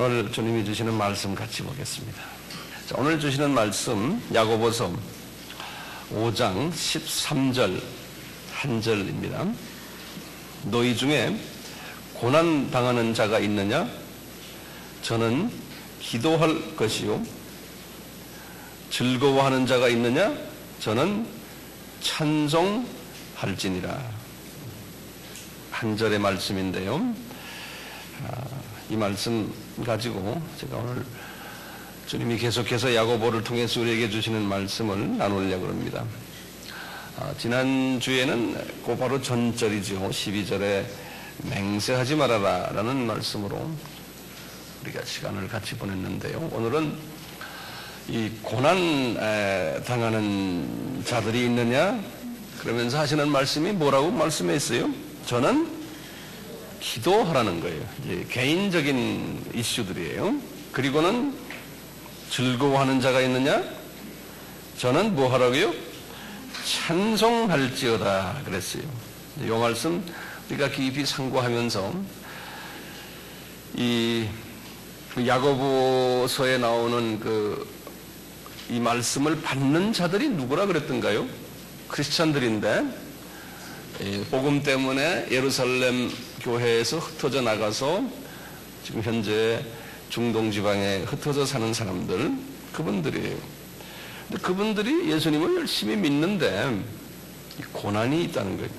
오늘 주님이 주시는 말씀 같이 보겠습니다. 자, 오늘 주시는 말씀 야고보서 5장 13절 한 절입니다. 너희 중에 고난 당하는 자가 있느냐? 저는 기도할 것이요. 즐거워하는 자가 있느냐? 저는 찬송할지니라. 한 절의 말씀인데요. 이 말씀 가지고 제가 오늘 주님이 계속해서 야고보를 통해서 우리에게 주시는 말씀을 나누려고 합니다. 지난주에는 바로 전절이죠. 12절에 맹세하지 말아라 라는 말씀으로 우리가 시간을 같이 보냈는데요. 오늘은 이 고난 당하는 자들이 있느냐 그러면서 하시는 말씀이 뭐라고 말씀했어요? 저는 기도하라는 거예요. 이제 개인적인 이슈들이에요. 그리고는 즐거워하는 자가 있느냐? 저는 뭐 하라고요? 찬송할지어다 그랬어요. 이 말씀 우리가 깊이 상고하면서 이 야고보서에 나오는 이 말씀을 받는 자들이 누구라 그랬던가요? 크리스찬들인데 복음 때문에 예루살렘 교회에서 흩어져 나가서 지금 현재 중동 지방에 흩어져 사는 사람들, 그분들이에요. 근데 그분들이 예수님을 열심히 믿는데 이 고난이 있다는 거예요.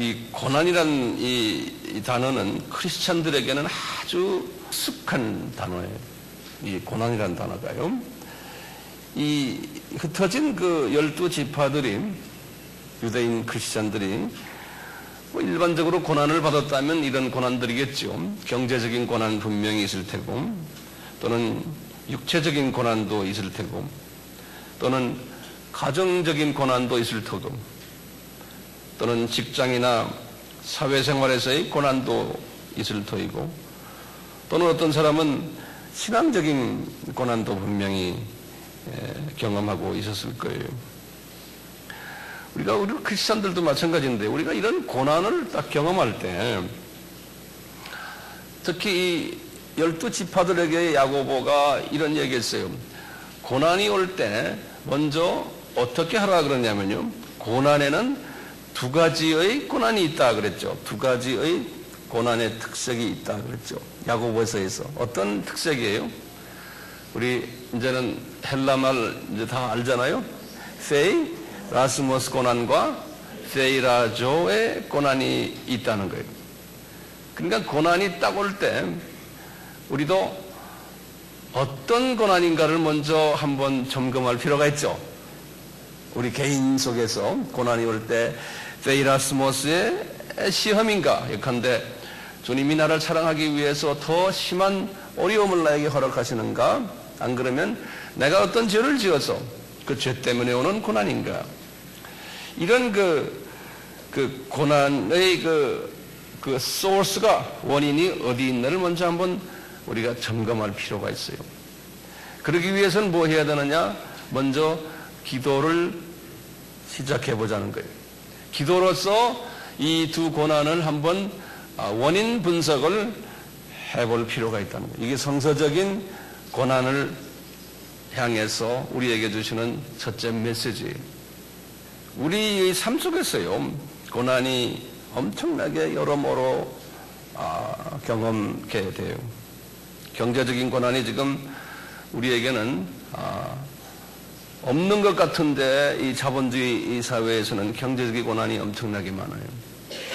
이 고난이란 이 단어는 크리스찬들에게는 아주 익숙한 단어예요. 이 고난이란 단어가요. 이 흩어진 그 12지파들이 유대인 크리스찬들이 일반적으로 고난을 받았다면 이런 고난들이겠죠. 경제적인 고난 분명히 있을 테고, 또는 육체적인 고난도 있을 테고, 또는 가정적인 고난도 있을 테고, 또는 직장이나 사회생활에서의 고난도 있을 터이고, 또는 어떤 사람은 신앙적인 고난도 분명히 경험하고 있었을 거예요. 우리 크리스찬들도 마찬가지인데 우리가 이런 고난을 딱 경험할 때 특히 이 12지파들에게 야고보가 이런 얘기했어요. 고난이 올 때 먼저 어떻게 하라 그러냐면요. 고난에는 두 가지의 고난이 있다 그랬죠. 두 가지의 고난의 특색이 있다 그랬죠. 야고보서에서 어떤 특색이에요? 우리 이제는 헬라말 이제 다 알잖아요. 페이 라스모스 고난과 세이라조의 고난이 있다는 거예요. 그러니까 고난이 딱 올 때 우리도 어떤 고난인가를 먼저 한번 점검할 필요가 있죠. 우리 개인 속에서 고난이 올 때 세이라스모스의 시험인가 예컨대 주님이 나를 사랑하기 위해서 더 심한 어려움을 나에게 허락하시는가, 안 그러면 내가 어떤 죄를 지어서 그 죄 때문에 오는 고난인가, 이런 그 고난의 그 소스가, 원인이 어디 있나를 먼저 한번 우리가 점검할 필요가 있어요. 그러기 위해서는 뭐 해야 되느냐? 먼저 기도를 시작해 보자는 거예요. 기도로서 이 두 고난을 한번 원인 분석을 해볼 필요가 있다는 거예요. 이게 성서적인 고난을 향해서 우리에게 주시는 첫째 메시지예요. 우리 삶 속에서요, 고난이 엄청나게 여러모로 경험하게 돼요. 경제적인 고난이 지금 우리에게는 없는 것 같은데 이 자본주의 이 사회에서는 경제적인 고난이 엄청나게 많아요.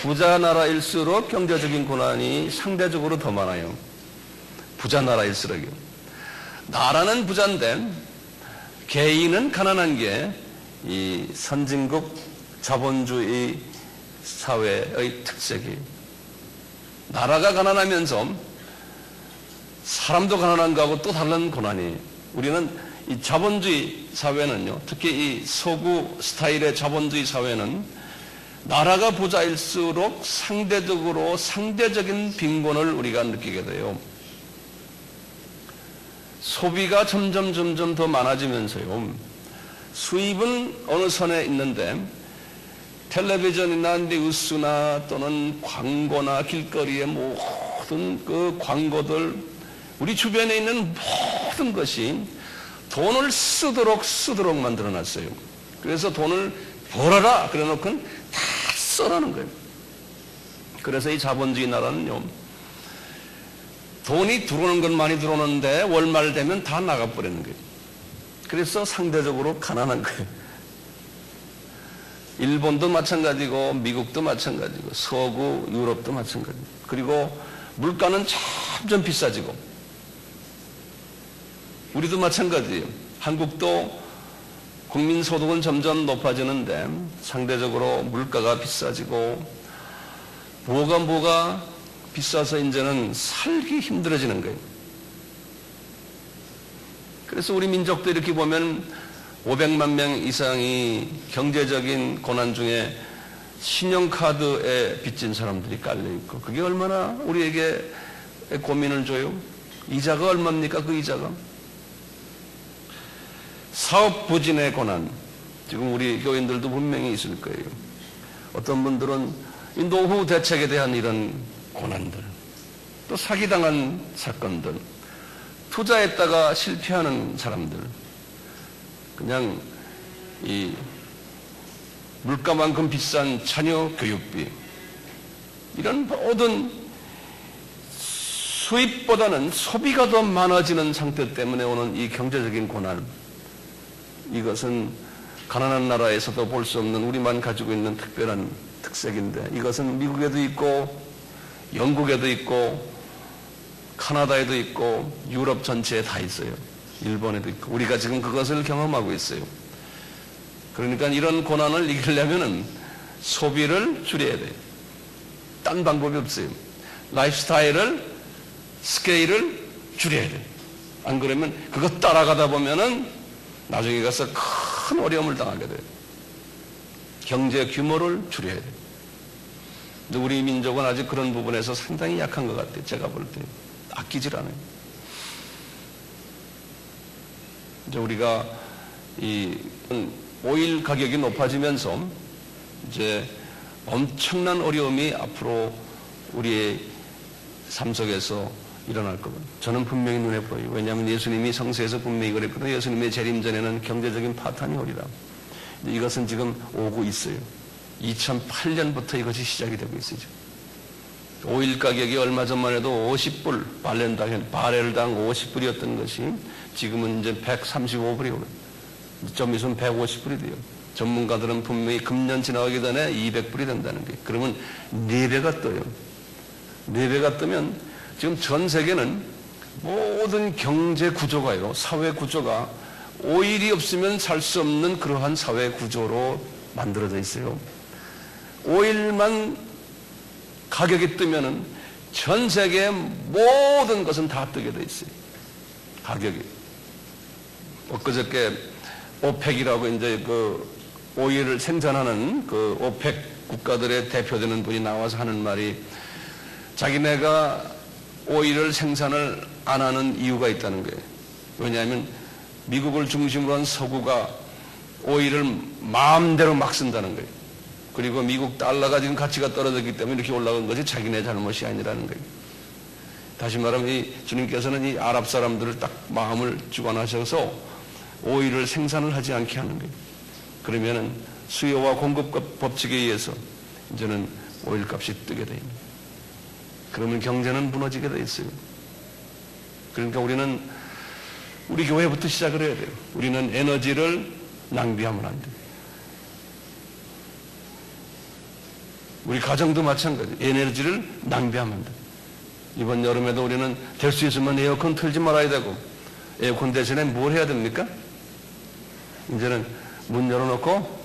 부자 나라일수록 경제적인 고난이 상대적으로 더 많아요. 부자 나라일수록요. 나라는 부자인데 개인은 가난한 게 이 선진국 자본주의 사회의 특색이에요. 나라가 가난하면서 사람도 가난한 거하고 또 다른 고난이에요. 우리는 이 자본주의 사회는요, 특히 이 서구 스타일의 자본주의 사회는 나라가 부자일수록 상대적인 빈곤을 우리가 느끼게 돼요. 소비가 점점 더 많아지면서요, 수입은 어느 선에 있는데 텔레비전이나 뉴스나 또는 광고나 길거리의 모든 그 광고들, 우리 주변에 있는 모든 것이 돈을 쓰도록 만들어놨어요. 그래서 돈을 벌어라 그래 놓고는 다 써라는 거예요. 그래서 이 자본주의 나라는요, 돈이 들어오는 건 많이 들어오는데 월말 되면 다 나가버리는 거예요. 그래서 상대적으로 가난한 거예요. 일본도 마찬가지고 미국도 마찬가지고 서구 유럽도 마찬가지고, 그리고 물가는 점점 비싸지고, 우리도 마찬가지예요. 한국도 국민소득은 점점 높아지는데 상대적으로 물가가 비싸지고 뭐가 비싸서 이제는 살기 힘들어지는 거예요. 그래서 우리 민족도 이렇게 보면 500만 명 이상이 경제적인 고난 중에 신용카드에 빚진 사람들이 깔려있고, 그게 얼마나 우리에게 고민을 줘요? 이자가 얼마입니까? 그 이자가. 사업 부진의 고난, 지금 우리 교인들도 분명히 있을 거예요. 어떤 분들은 이 노후 대책에 대한 이런 고난들, 또 사기당한 사건들, 투자했다가 실패하는 사람들, 그냥 이 물가만큼 비싼 자녀 교육비, 이런 모든 수입보다는 소비가 더 많아지는 상태 때문에 오는 이 경제적인 고난, 이것은 가난한 나라에서도 볼 수 없는 우리만 가지고 있는 특별한 특색인데, 이것은 미국에도 있고 영국에도 있고 카나다에도 있고 유럽 전체에 다 있어요. 일본에도 있고. 우리가 지금 그것을 경험하고 있어요. 그러니까 이런 고난을 이기려면은 소비를 줄여야 돼요. 딴 방법이 없어요. 스케일을 줄여야 돼요. 안 그러면 그거 따라가다 보면은 나중에 가서 큰 어려움을 당하게 돼요. 경제 규모를 줄여야 돼요. 근데 우리 민족은 아직 그런 부분에서 상당히 약한 것 같아요. 제가 볼 때. 아끼질 않아요. 이제 우리가 이 오일 가격이 높아지면서 이제 엄청난 어려움이 앞으로 우리의 삶 속에서 일어날 거거든요. 저는 분명히 눈에 보여요. 왜냐하면 예수님이 성서에서 분명히 그랬거든요. 예수님의 재림 전에는 경제적인 파탄이 오리라. 이것은 지금 오고 있어요. 2008년부터 이것이 시작이 되고 있어요. 오일 가격이 얼마 전만 해도 50불, 바렐당 50불이었던 것이 지금은 이제 135불이고, 좀 있으면 150불이 돼요. 전문가들은 분명히 금년 지나가기 전에 200불이 된다는 거예요. 그러면 4배가 떠요. 4배가 뜨면 지금 전 세계는 모든 경제 구조가요, 사회 구조가 오일이 없으면 살 수 없는 그러한 사회 구조로 만들어져 있어요. 오일만 가격이 뜨면은 전 세계의 모든 것은 다 뜨게 돼 있어요. 가격이. 엊그저께 오펙이라고 이제 그 오일을 생산하는 그 오펙 국가들의 대표되는 분이 나와서 하는 말이, 자기네가 오일을 생산을 안 하는 이유가 있다는 거예요. 왜냐하면 미국을 중심으로 한 서구가 오일을 마음대로 막 쓴다는 거예요. 그리고 미국 달러가 지금 가치가 떨어졌기 때문에 이렇게 올라간 것이 자기네 잘못이 아니라는 거예요. 다시 말하면 이 주님께서는 이 아랍 사람들을 딱 마음을 주관하셔서 오일을 생산을 하지 않게 하는 거예요. 그러면은 수요와 공급 법칙에 의해서 이제는 오일 값이 뜨게 됩니다. 그러면 경제는 무너지게 돼 있어요. 그러니까 우리는 우리 교회부터 시작을 해야 돼요. 우리는 에너지를 낭비하면 안 돼요. 우리 가정도 마찬가지. 에너지를 낭비하면 안 돼요. 이번 여름에도 우리는 될 수 있으면 에어컨 틀지 말아야 되고, 에어컨 대신에 뭘 해야 됩니까? 이제는 문 열어놓고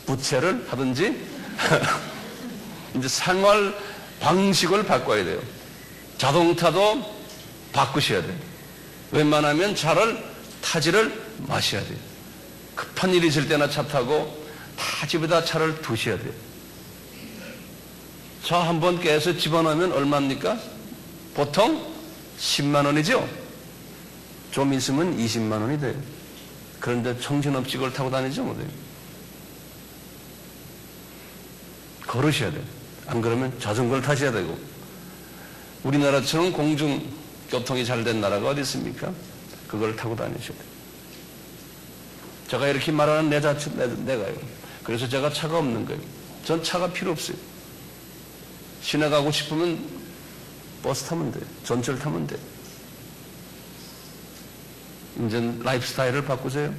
부채를 하든지 이제 생활 방식을 바꿔야 돼요. 자동차도 바꾸셔야 돼요. 웬만하면 차를 타지를 마셔야 돼요. 급한 일이 있을 때나 차 타고 다 집에다 차를 두셔야 돼요. 차 한 번 깨서 집어넣으면 얼마입니까? 보통 10만 원이죠? 좀 있으면 20만 원이 돼요. 그런데 정신없이 그걸 타고 다니죠, 못해요. 걸으셔야 돼요. 안 그러면 자전거를 타셔야 되고, 우리나라처럼 공중 교통이 잘 된 나라가 어디 있습니까? 그걸 타고 다니셔야 돼요. 제가 이렇게 말하는 내가요. 그래서 제가 차가 없는 거예요. 전 차가 필요 없어요. 시내 가고 싶으면 버스 타면 돼요. 전철 타면 돼요. 이제 라이프 스타일을 바꾸세요.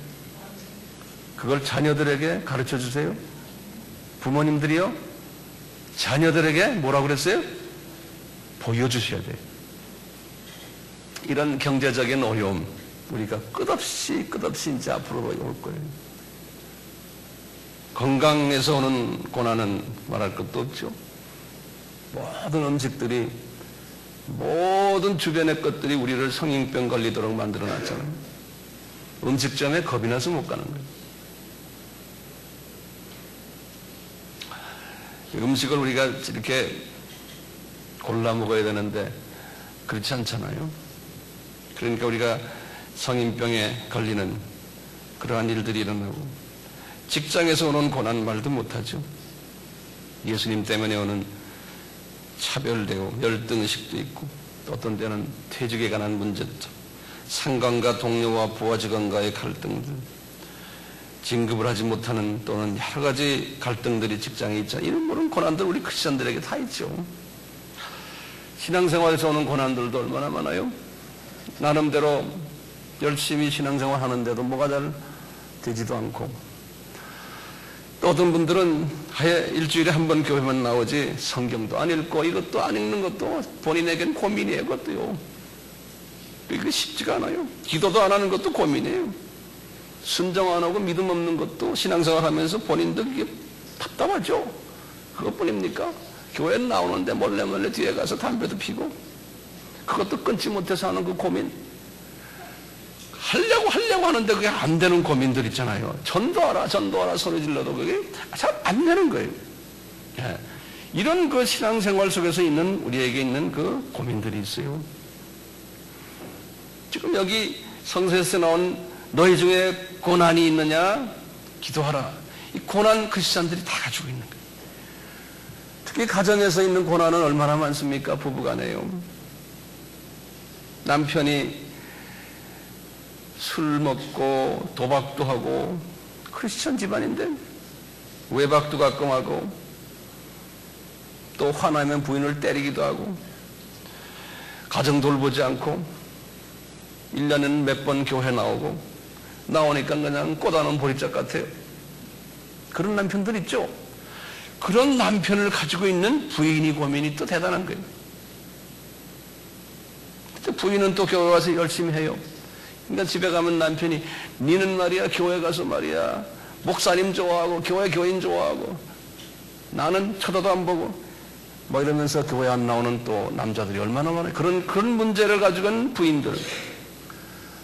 그걸 자녀들에게 가르쳐 주세요. 부모님들이요, 자녀들에게 뭐라고 그랬어요? 보여주셔야 돼요. 이런 경제적인 어려움, 우리가 끝없이 이제 앞으로 올 거예요. 건강에서 오는 고난은 말할 것도 없죠. 모든 음식들이, 모든 주변의 것들이 우리를 성인병 걸리도록 만들어 놨잖아요. 음식점에 겁이 나서 못 가는 거예요. 음식을 우리가 이렇게 골라 먹어야 되는데 그렇지 않잖아요. 그러니까 우리가 성인병에 걸리는 그러한 일들이 일어나고, 직장에서 오는 고난 말도 못하죠. 예수님 때문에 오는 차별되고 열등의식도 있고, 또 어떤 때는 퇴직에 관한 문제도, 상관과 동료와 부하 직원과의 갈등들, 진급을 하지 못하는 또는 여러 가지 갈등들이 직장에 있잖아요. 이런 모든 고난들 우리 크리스천들에게 다 있죠. 신앙생활에서 오는 고난들도 얼마나 많아요. 나름대로 열심히 신앙생활 하는데도 뭐가 잘 되지도 않고, 또 어떤 분들은 아예 일주일에 한 번 교회만 나오지 성경도 안 읽고 이것도 안 읽는 것도 본인에겐 고민이에요. 그것도요. 이게 쉽지가 않아요. 기도도 안 하는 것도 고민이에요. 순종 안 하고 믿음 없는 것도 신앙생활 하면서 본인도 이게 답답하죠. 그것뿐입니까? 교회 나오는데 몰래 뒤에 가서 담배도 피고, 그것도 끊지 못해서 하는 그 고민, 하려고 하는데 그게 안 되는 고민들 있잖아요. 전도하라 소리 질러도 그게 잘 안 되는 거예요. 예. 이런 그 신앙생활 속에서 있는 우리에게 있는 그 고민들이 있어요. 지금 여기 성서에서 나온 너희 중에 고난이 있느냐? 기도하라. 이 고난 크리스찬들이 다 가지고 있는 거예요. 특히 가정에서 있는 고난은 얼마나 많습니까? 부부간에요. 남편이 술 먹고 도박도 하고, 크리스천 집안인데 외박도 가끔 하고, 또 화나면 부인을 때리기도 하고, 가정 돌보지 않고, 1년에는 몇 번 교회 나오니까 그냥 꽃다는 보리짝 같아요. 그런 남편들 있죠. 그런 남편을 가지고 있는 부인이 고민이 또 대단한 거예요. 부인은 또 교회 와서 열심히 해요. 그러니까 집에 가면 남편이, 니는 말이야 교회 가서 말이야 목사님 좋아하고 교회 교인 좋아하고 나는 쳐다도 안 보고 뭐 이러면서 교회 안 나오는 또 남자들이 얼마나 많아요. 그런 문제를 가지고 있는 부인들.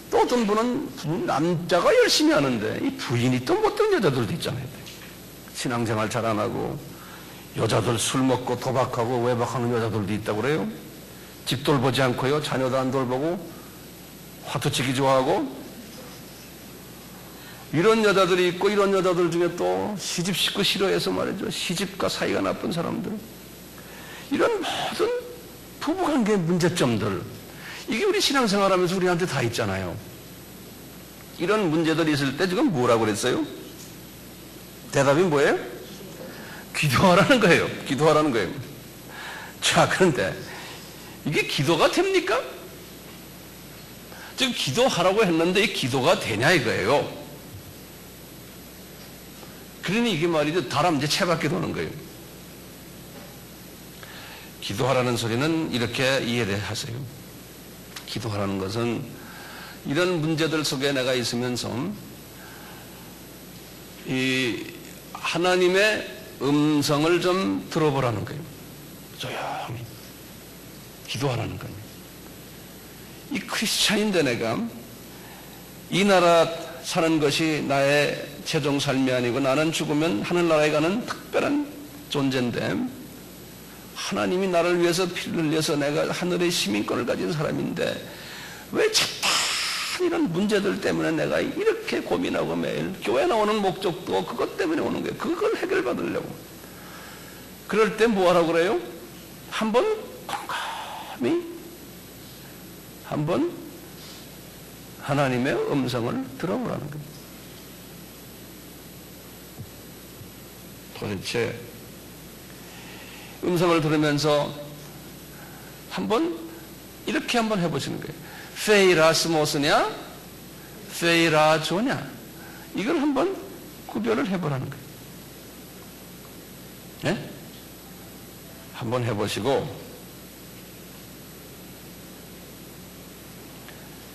또 어떤 분은 남자가 열심히 하는데 이 부인이 또 못된 여자들도 있잖아요. 신앙생활 잘 안 하고 여자들 술 먹고 도박하고 외박하는 여자들도 있다고 그래요. 집 돌보지 않고요, 자녀도 안 돌보고 화투치기 좋아하고, 이런 여자들이 있고, 이런 여자들 중에 또 시집 식구 싫어해서 말이죠, 시집과 사이가 나쁜 사람들, 이런 모든 부부관계의 문제점들, 이게 우리 신앙생활하면서 우리한테 다 있잖아요. 이런 문제들이 있을 때 지금 뭐라고 그랬어요? 대답이 뭐예요? 기도하라는 거예요. 기도하라는 거예요. 자, 그런데 이게 기도가 됩니까? 지금 기도하라고 했는데 이 기도가 되냐 이거예요. 그러니 이게 말이죠, 다람쥐 채밖에 도는 거예요. 기도하라는 소리는 이렇게 이해를 하세요. 기도하라는 것은 이런 문제들 속에 내가 있으면서 이 하나님의 음성을 좀 들어보라는 거예요. 조용히 기도하라는 겁니다. 이 크리스찬인데 내가 이 나라 사는 것이 나의 최종 삶이 아니고 나는 죽으면 하늘나라에 가는 특별한 존재인데, 하나님이 나를 위해서 피를 흘려서 내가 하늘의 시민권을 가진 사람인데 왜 자꾸 이런 문제들 때문에 내가 이렇게 고민하고 매일 교회 나오는 목적도 그것 때문에 오는 거예요. 그걸 해결받으려고. 그럴 때 뭐 하라고 그래요? 한번 곰곰이 한번 하나님의 음성을 들어보라는 겁니다. 도대체 음성을 들으면서 이렇게 한번 해보시는 거예요. 페이라스모스냐 페이라조냐, 이걸 한번 구별을 해보라는 거예요. 네? 한번 해보시고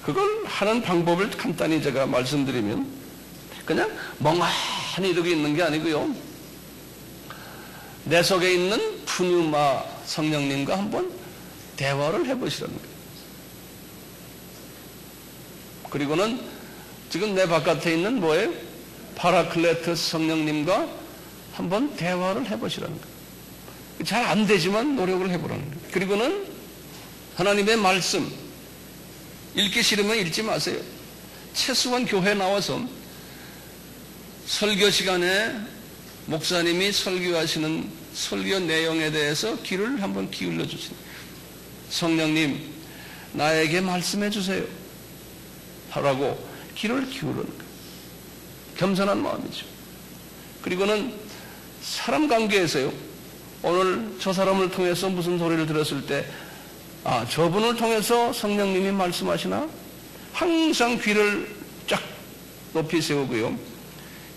그걸 하는 방법을 간단히 제가 말씀드리면, 그냥 멍하니 이러고 있는 게 아니고요, 내 속에 있는 푸뉴마 성령님과 한번 대화를 해보시라는 거예요. 그리고는 지금 내 바깥에 있는 뭐예요? 파라클레토스 성령님과 한번 대화를 해보시라는 거예요. 잘 안 되지만 노력을 해보라는 거예요. 그리고는 하나님의 말씀 읽기 싫으면 읽지 마세요. 최소한 교회 나와서 설교 시간에 목사님이 설교하시는 설교 내용에 대해서 귀를 한번 기울여 주세요. 성령님, 나에게 말씀해 주세요 하라고 귀를 기울이는 거예요. 겸손한 마음이죠. 그리고는 사람 관계에서요, 오늘 저 사람을 통해서 무슨 소리를 들었을 때, 저분을 통해서 성령님이 말씀하시나? 항상 귀를 쫙 높이 세우고요,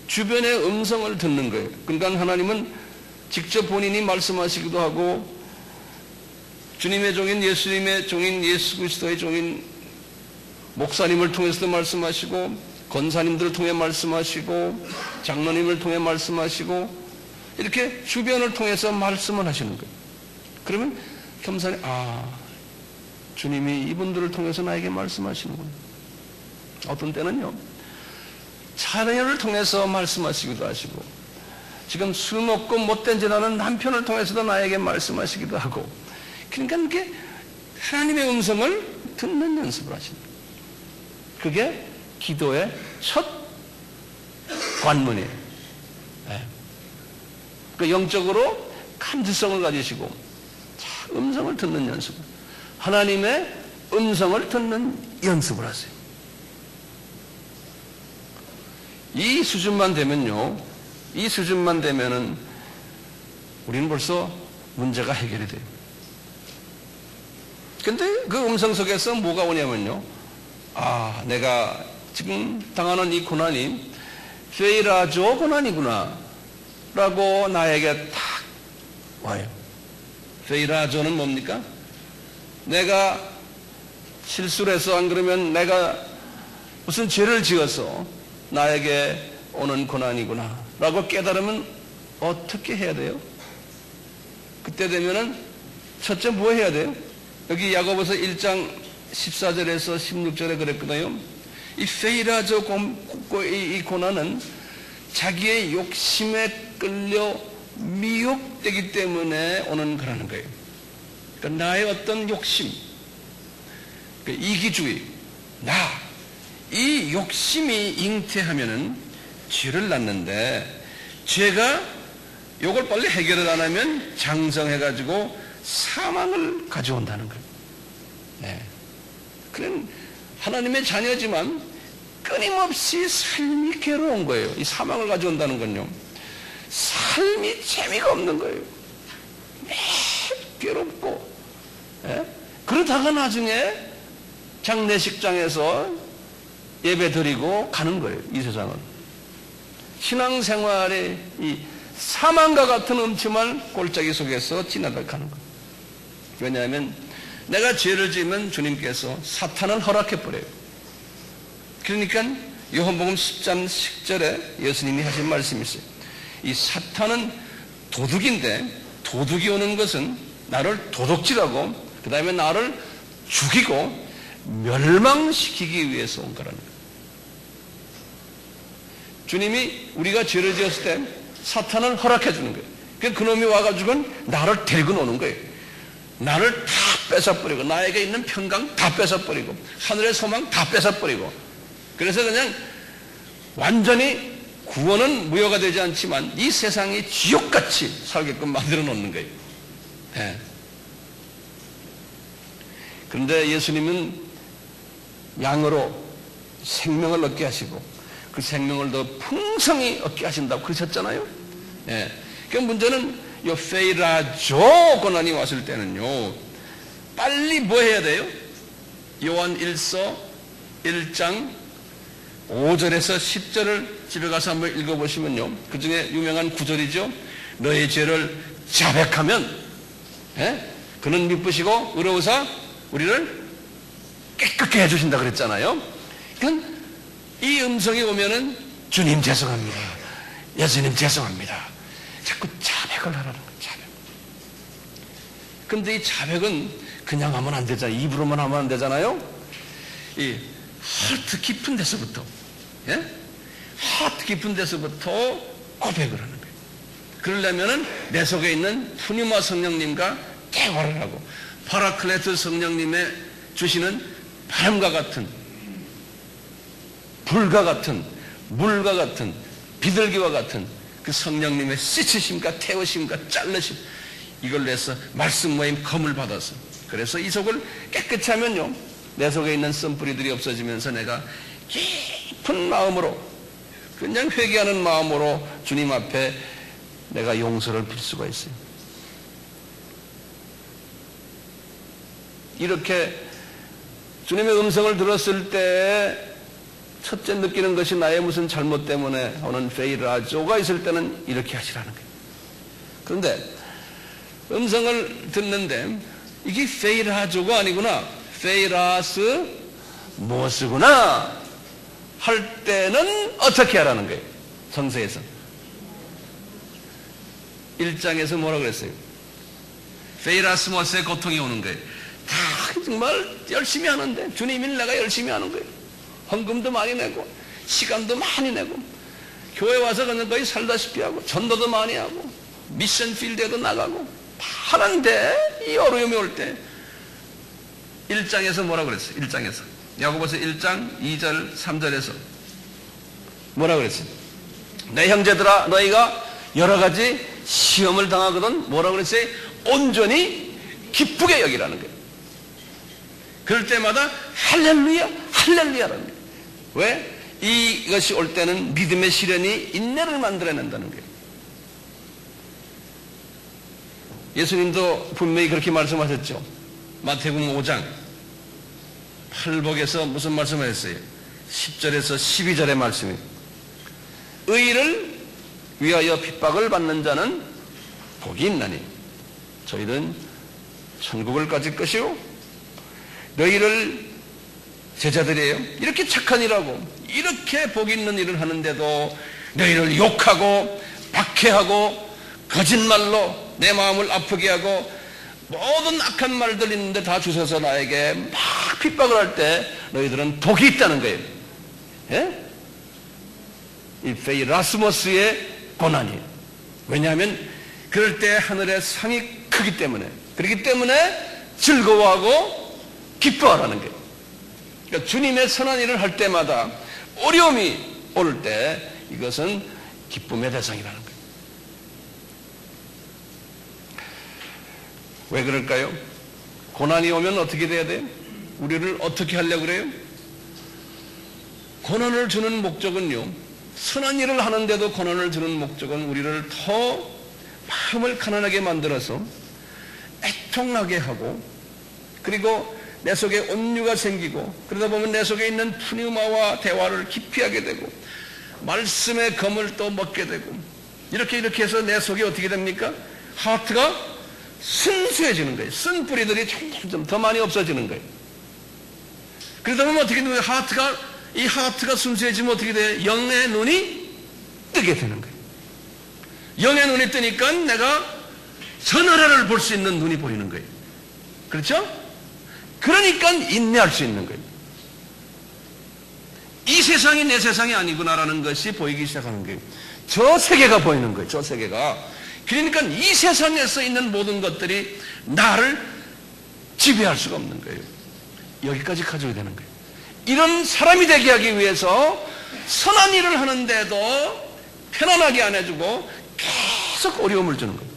주변의 음성을 듣는 거예요. 그러니까 하나님은 직접 본인이 말씀하시기도 하고, 주님의 종인 예수님의 종인 예수 그리스도의 종인 목사님을 통해서도 말씀하시고, 권사님들을 통해 말씀하시고, 장로님을 통해 말씀하시고, 이렇게 주변을 통해서 말씀을 하시는 거예요. 그러면 겸손히, 주님이 이분들을 통해서 나에게 말씀하시는구나. 어떤 때는요, 자녀를 통해서 말씀하시기도 하시고, 지금 술 먹고 못된 짓 하는 남편을 통해서도 나에게 말씀하시기도 하고, 그러니까 이렇게 하나님의 음성을 듣는 연습을 하십니다. 그게 기도의 첫 관문이에요. 그 영적으로 감지성을 가지시고 음성을 듣는 연습, 하나님의 음성을 듣는 연습을 하세요. 이 수준만 되면요, 이 수준만 되면은 우리는 벌써 문제가 해결이 돼요. 근데 그 음성 속에서 뭐가 오냐면요, 내가 지금 당하는 이 고난이 페이라조 고난이구나 라고 나에게 탁 와요. 페이라조는 뭡니까? 내가 실수를 해서, 안 그러면 내가 무슨 죄를 지어서 나에게 오는 고난이구나 라고 깨달으면 어떻게 해야 돼요? 그때 되면은 첫째 뭐 해야 돼요? 여기 야고보서 1장 14절에서 16절에 그랬거든요. 이 페이라조 이 고난은 자기의 욕심에 끌려 미혹되기 때문에 오는 거라는 거예요. 그러니까 나의 어떤 욕심, 이기주의, 이 욕심이 잉태하면은 죄를 낳는데, 죄가 요걸 빨리 해결을 안 하면 장성해가지고 사망을 가져온다는 거예요. 네. 그런 하나님의 자녀지만 끊임없이 삶이 괴로운 거예요. 이 사망을 가져온다는 건요, 삶이 재미가 없는 거예요. 매일 괴롭고, 그러다가 나중에 장례식장에서 예배 드리고 가는 거예요. 이 세상은 신앙생활의 이 사망과 같은 음침한 골짜기 속에서 지나다 가는 거예요. 왜냐하면 내가 죄를 지으면 주님께서 사탄을 허락해버려요. 그러니까 요한복음 10장 10절에 예수님이 하신 말씀이 있어요. 이 사탄은 도둑인데, 도둑이 오는 것은 나를 도둑질하고 그 다음에 나를 죽이고 멸망시키기 위해서 온 거라는 거예요. 주님이 우리가 죄를 지었을 때 사탄을 허락해 주는 거예요. 그 놈이 와가지고는 나를 데리고 노는 거예요. 나를 다 뺏어버리고, 나에게 있는 평강 다 뺏어버리고, 하늘의 소망 다 뺏어버리고, 그래서 그냥 완전히 구원은 무효가 되지 않지만 이 세상이 지옥같이 살게끔 만들어 놓는 거예요. 그런데 예수님은 양으로 생명을 얻게 하시고 그 생명을 더 풍성히 얻게 하신다고 그러셨잖아요. 예. 그 문제는 요 페이라조 고난이 왔을 때는요, 빨리 뭐 해야 돼요? 요한 1서 1장 5절에서 10절을 집에 가서 한번 읽어보시면요, 그 중에 유명한 구절이죠. 너의 죄를 자백하면, 예? 그는 미쁘시고 의로우사 우리를 깨끗게 해주신다 그랬잖아요. 그러니까 이 음성이 오면은 주님 죄송합니다, 예수님 죄송합니다, 자꾸 자백을 하라는 거예요. 자백. 근데 이 자백은 그냥 하면 안 되잖아요. 입으로만 하면 안 되잖아요. 이 하트 깊은 데서부터, 예? 하트 깊은 데서부터 고백을 하는 거예요. 그러려면은 내 속에 있는 푸뉴마 성령님과 대화를 하고 파라클레트 성령님의 주시는 바람과 같은, 불과 같은, 물과 같은, 비둘기와 같은 그 성령님의 씻으심과 태우심과 잘르심, 이걸로 해서 말씀 모임 검을 받아서, 그래서 이 속을 깨끗이 하면요, 내 속에 있는 쓴뿌리들이 없어지면서 내가 깊은 마음으로, 그냥 회개하는 마음으로 주님 앞에 내가 용서를 빌 수가 있어요. 이렇게 주님의 음성을 들었을 때 첫째 느끼는 것이 나의 무슨 잘못 때문에 오는 페이라조가 있을 때는 이렇게 하시라는 거예요. 그런데 음성을 듣는데 이게 페이라조가 아니구나, 페이라스 모스구나 할 때는 어떻게 하라는 거예요? 성서에서 1장에서 뭐라고 그랬어요? 페이라스 모스의 고통이 오는 거예요. 다 정말 열심히 하는데 주님 일 내가 열심히 하는 거예요. 헌금도 많이 내고 시간도 많이 내고 교회 와서 그냥 거의 살다시피 하고 전도도 많이 하고 미션 필드에도 나가고 다 하는데 이 어려움이 올 때 1장에서 뭐라고 그랬어요? 1장에서 야고보서 1장 2절 3절에서 뭐라고 그랬어요? 내 형제들아 너희가 여러 가지 시험을 당하거든 뭐라고 그랬어요? 온전히 기쁘게 여기라는 거예요. 그럴 때마다 할렐루야 할렐루야라는 거예요. 왜? 이것이 올 때는 믿음의 시련이 인내를 만들어낸다는 거예요. 예수님도 분명히 그렇게 말씀하셨죠. 마태복음 5장 8복에서 무슨 말씀을 했어요? 10절에서 12절의 말씀이에요. 의를 위하여 핍박을 받는 자는 복이 있나니 저희는 천국을 가질 것이요 너희를 제자들이에요. 이렇게 착한 일하고 이렇게 복 있는 일을 하는데도 너희를 욕하고 박해하고 거짓말로 내 마음을 아프게 하고 모든 악한 말들 있는데 다 주셔서 나에게 막 핍박을 할 때 너희들은 복이 있다는 거예요. 예? 이 페이라스모스의 고난이에요. 왜냐하면 그럴 때 하늘의 상이 크기 때문에, 그렇기 때문에 즐거워하고 기뻐하라는 거예요. 그러니까 주님의 선한 일을 할 때마다 어려움이 올 때 이것은 기쁨의 대상이라는 거예요. 왜 그럴까요? 고난이 오면 어떻게 돼야 돼요? 우리를 어떻게 하려고 그래요? 고난을 주는 목적은요, 선한 일을 하는데도 고난을 주는 목적은 우리를 더 마음을 가난하게 만들어서 애통하게 하고, 그리고 내 속에 온유가 생기고, 그러다 보면 내 속에 있는 푸뉴마와 대화를 깊이 하게 되고 말씀의 검을 또 먹게 되고, 이렇게 해서 내 속에 어떻게 됩니까? 하트가 순수해지는 거예요. 쓴 뿌리들이 점점 더 많이 없어지는 거예요. 그러다 보면 어떻게 되면 이 하트가 순수해지면 어떻게 돼요? 영의 눈이 뜨게 되는 거예요. 영의 눈이 뜨니까 내가 전하라를 볼 수 있는 눈이 보이는 거예요. 그렇죠? 그러니까 인내할 수 있는 거예요. 이 세상이 내 세상이 아니구나라는 것이 보이기 시작하는 거예요. 저 세계가 보이는 거예요. 저 세계가. 그러니까 이 세상에서 있는 모든 것들이 나를 지배할 수가 없는 거예요. 여기까지 가져야 되는 거예요. 이런 사람이 되게 하기 위해서 선한 일을 하는데도 편안하게 안 해주고 계속 어려움을 주는 거예요.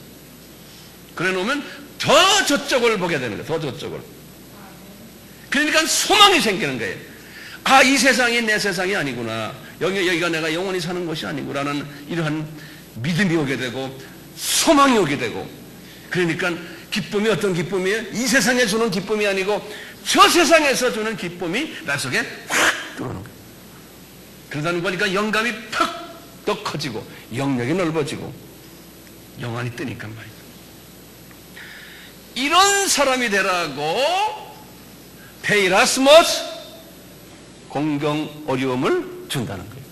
그래 놓으면 더 저쪽을 보게 되는 거예요. 더 저쪽을. 그러니까 소망이 생기는 거예요. 아, 이 세상이 내 세상이 아니구나. 여기가 내가 영원히 사는 것이 아니구나라는 이러한 믿음이 오게 되고 소망이 오게 되고, 그러니까 기쁨이 어떤 기쁨이에요? 이 세상에 주는 기쁨이 아니고 저 세상에서 주는 기쁨이 나 속에 확 들어오는 거예요. 그러다 보니까 영감이 팍 더 커지고 영역이 넓어지고 영안이 뜨니까 말이죠. 이런 사람이 되라고 페이라스모스, 공경 어려움을 준다는 거예요.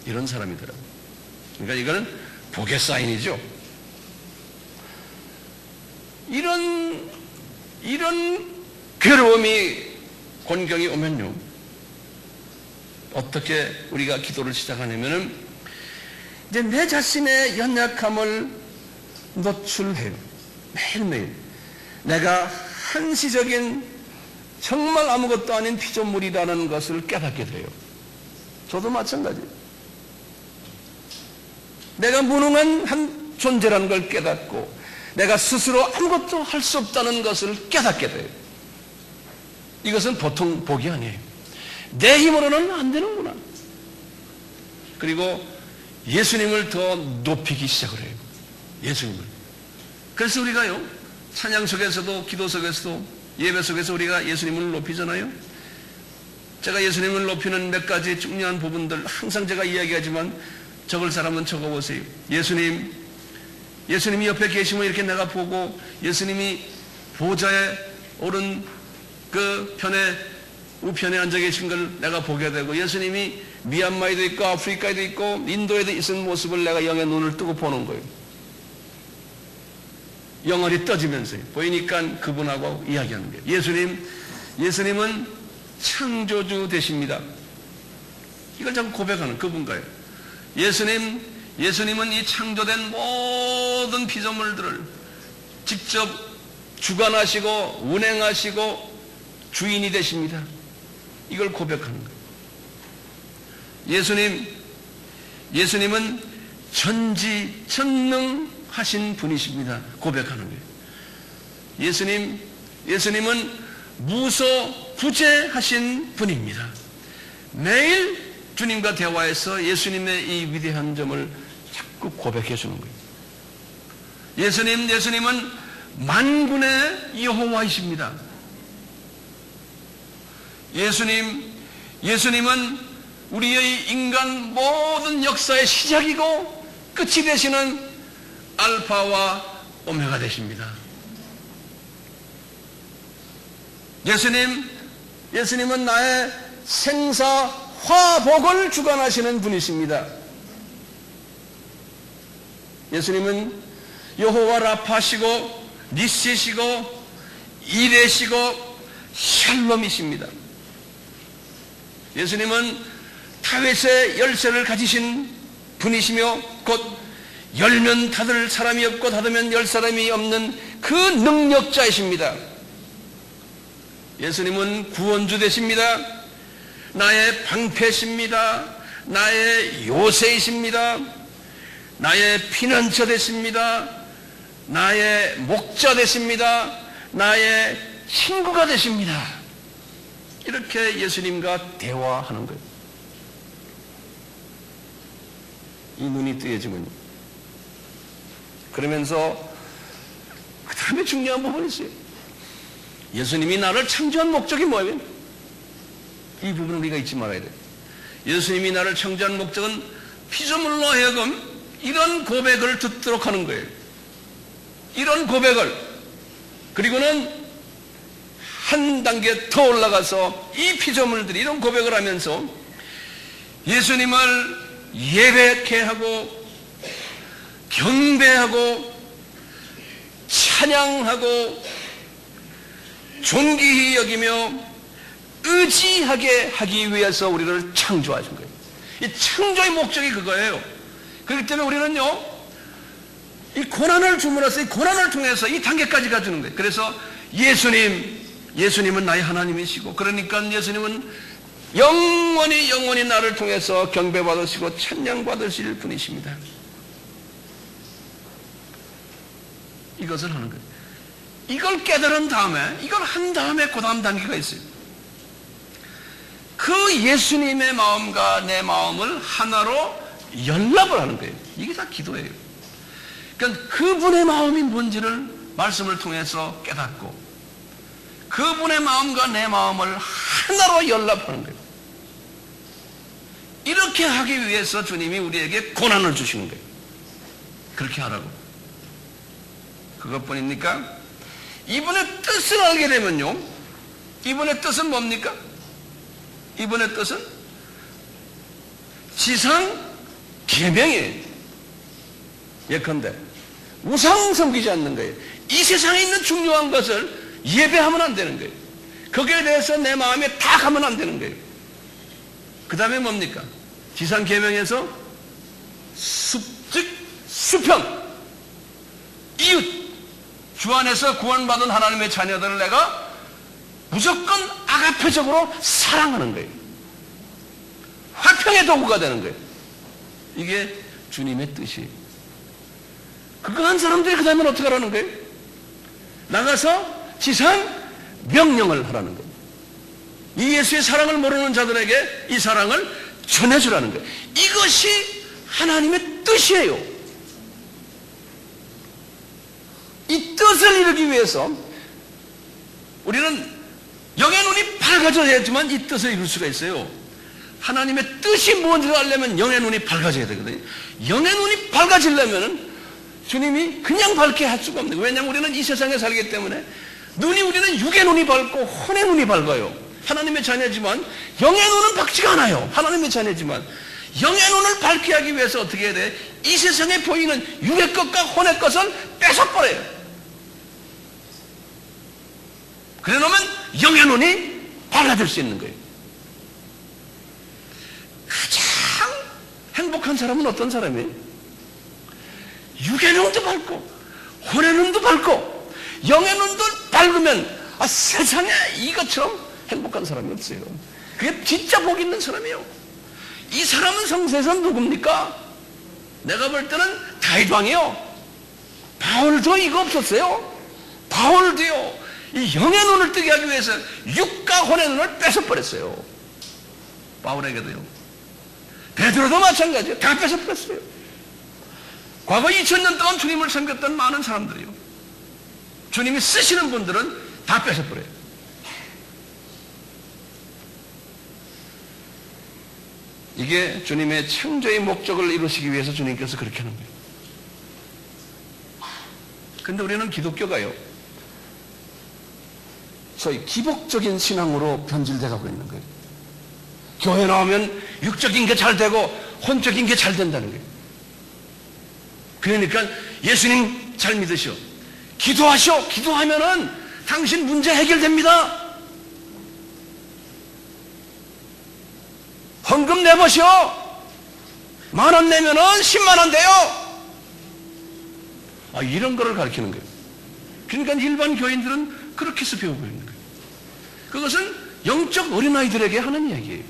이런 사람이 되라고. 그러니까 이거는 복의 사인이죠. 이런 괴로움이, 곤경이 오면요, 어떻게 우리가 기도를 시작하냐면은 이제 내 자신의 연약함을 노출해요. 매일매일 내가 한시적인 정말 아무것도 아닌 피조물이라는 것을 깨닫게 돼요. 저도 마찬가지예요. 내가 무능한 한 존재라는 걸 깨닫고 내가 스스로 아무것도 할 수 없다는 것을 깨닫게 돼요. 이것은 보통 복이 아니에요. 내 힘으로는 안 되는구나. 그리고 예수님을 더 높이기 시작을 해요. 예수님을. 그래서 우리가요, 찬양 속에서도 기도 속에서도 예배 속에서 우리가 예수님을 높이잖아요. 제가 예수님을 높이는 몇 가지 중요한 부분들 항상 제가 이야기하지만 적을 사람은 적어보세요. 예수님이 옆에 계시면 이렇게 내가 보고, 예수님이 보좌에 오른 그 우편에 앉아 계신 걸 내가 보게 되고, 예수님이 미얀마에도 있고 아프리카에도 있고 인도에도 있는 모습을 내가 영의 눈을 뜨고 보는 거예요. 영혼이 떠지면서 보이니까 그분하고 이야기하는 거예요. 예수님은 창조주 되십니다. 이걸 자꾸 고백하는 그분가요. 예수님은 이 창조된 모든 피조물들을 직접 주관하시고 운행하시고 주인이 되십니다. 이걸 고백하는 거예요. 예수님은 전지전능하신 분이십니다. 고백하는 거예요. 예수님은 무소부재하신 분입니다. 매일 주님과 대화해서 예수님의 이 위대한 점을 자꾸 고백해 주는 거예요. 예수님은 만군의 여호와이십니다. 예수님은 우리의 인간 모든 역사의 시작이고 끝이 되시는 알파와 오메가 되십니다. 예수님은 나의 생사 화복을 주관하시는 분이십니다. 예수님은 여호와 라파시고 니시시고 이레시고 샬롬이십니다. 예수님은 다윗의 열쇠를 가지신 분이시며 곧 열면 닫을 사람이 없고 닫으면 열 사람이 없는 그 능력자이십니다. 예수님은 구원주 되십니다. 나의 방패십니다. 나의 요새이십니다. 나의 피난처 되십니다. 나의 목자 되십니다. 나의 친구가 되십니다. 이렇게 예수님과 대화하는 거예요. 이 눈이 뜨여지면요. 그러면서 그 다음에 중요한 부분이 있어요. 예수님이 나를 창조한 목적이 뭐예요? 이 부분을 우리가 잊지 말아야 돼요. 예수님이 나를 창조한 목적은 피조물로 하여금 이런 고백을 듣도록 하는 거예요. 이런 고백을. 그리고는 한 단계 더 올라가서 이 피조물들이 이런 고백을 하면서 예수님을 예배케 하고 경배하고 찬양하고 존귀히 여기며 의지하게 하기 위해서 우리를 창조하신 거예요. 이 창조의 목적이 그거예요. 그렇기 때문에 우리는요, 이 고난을 주문해서 이 고난을 통해서 이 단계까지 가주는 거예요. 그래서 예수님은 나의 하나님이시고, 그러니까 예수님은 영원히 나를 통해서 경배받으시고 찬양받으실 분이십니다. 이것을 하는 거예요. 이걸 깨달은 다음에, 이걸 한 다음에 그 다음 단계가 있어요. 그 그 예수님의 마음과 내 마음을 하나로 연락을 하는 거예요. 이게 다 기도예요. 그러니까 그분의 마음이 뭔지를 말씀을 통해서 깨닫고 그분의 마음과 내 마음을 하나로 연락하는 거예요. 이렇게 하기 위해서 주님이 우리에게 고난을 주시는 거예요. 그렇게 하라고. 그것뿐입니까? 이분의 뜻을 알게 되면요, 이분의 뜻은 뭡니까? 이분의 뜻은 지상 계명이에요. 예컨대 우상 섬기지 않는 거예요. 이 세상에 있는 중요한 것을 예배하면 안 되는 거예요. 거기에 대해서 내 마음에 다 가면 안 되는 거예요. 그 다음에 뭡니까? 지상 계명에서 즉 수평, 이웃, 주 안에서 구원받은 하나님의 자녀들을 내가 무조건 아가페적으로 사랑하는 거예요. 화평의 도구가 되는 거예요. 이게 주님의 뜻이에요. 그거 한 사람들이 그 다음에 어떻게 하라는 거예요? 나가서 지상 명령을 하라는 거예요. 이 예수의 사랑을 모르는 자들에게 이 사랑을 전해주라는 거예요. 이것이 하나님의 뜻이에요. 이 뜻을 이루기 위해서 우리는 영의 눈이 밝아져야지만 이 뜻을 이룰 수가 있어요. 하나님의 뜻이 뭔지를 알려면 영의 눈이 밝아져야 되거든요. 영의 눈이 밝아지려면 주님이 그냥 밝게 할 수가 없는 거예요. 왜냐하면 우리는 이 세상에 살기 때문에 우리는 육의 눈이 밝고 혼의 눈이 밝아요. 하나님의 자녀지만 영의 눈은 밝지가 않아요. 하나님의 자녀지만 영의 눈을 밝게 하기 위해서 어떻게 해야 돼? 이 세상에 보이는 육의 것과 혼의 것을 뺏어버려요. 그래 놓으면 영의 눈이 밝아질 수 있는 거예요. 가장 행복한 사람은 어떤 사람이에요? 육의 눈도 밝고 혼의 눈도 밝고 영의 눈도 밝으면 세상에 이것처럼 행복한 사람이 없어요. 그게 진짜 복 있는 사람이에요. 이 사람은 성서에서 누굽니까? 내가 볼 때는 다윗 왕이요. 바울도 이거 없었어요. 바울도요. 이 영의 눈을 뜨게 하기 위해서 육과 혼의 눈을 뺏어버렸어요. 바울에게도요. 베드로도 마찬가지예요. 다 뺏어버렸어요. 과거 2000년 동안 주님을 섬겼던 많은 사람들이요. 주님이 쓰시는 분들은 다 뺏어버려요. 이게 주님의 창조의 목적을 이루시기 위해서 주님께서 그렇게 하는 거예요. 근데 우리는 기독교가요, 소위 기복적인 신앙으로 변질돼 가고 있는 거예요. 교회 나오면 육적인 게 잘 되고 혼적인 게 잘 된다는 거예요. 그러니까 예수님 잘 믿으시오. 기도하시오. 기도하면은 당신 문제 해결됩니다. 헌금 내보시오. 10,000원 내면은 100,000원 돼요. 이런 거를 가르치는 거예요. 그러니까 일반 교인들은 그렇게 해서 배우고 있는 거예요. 그것은 영적 어린아이들에게 하는 이야기예요.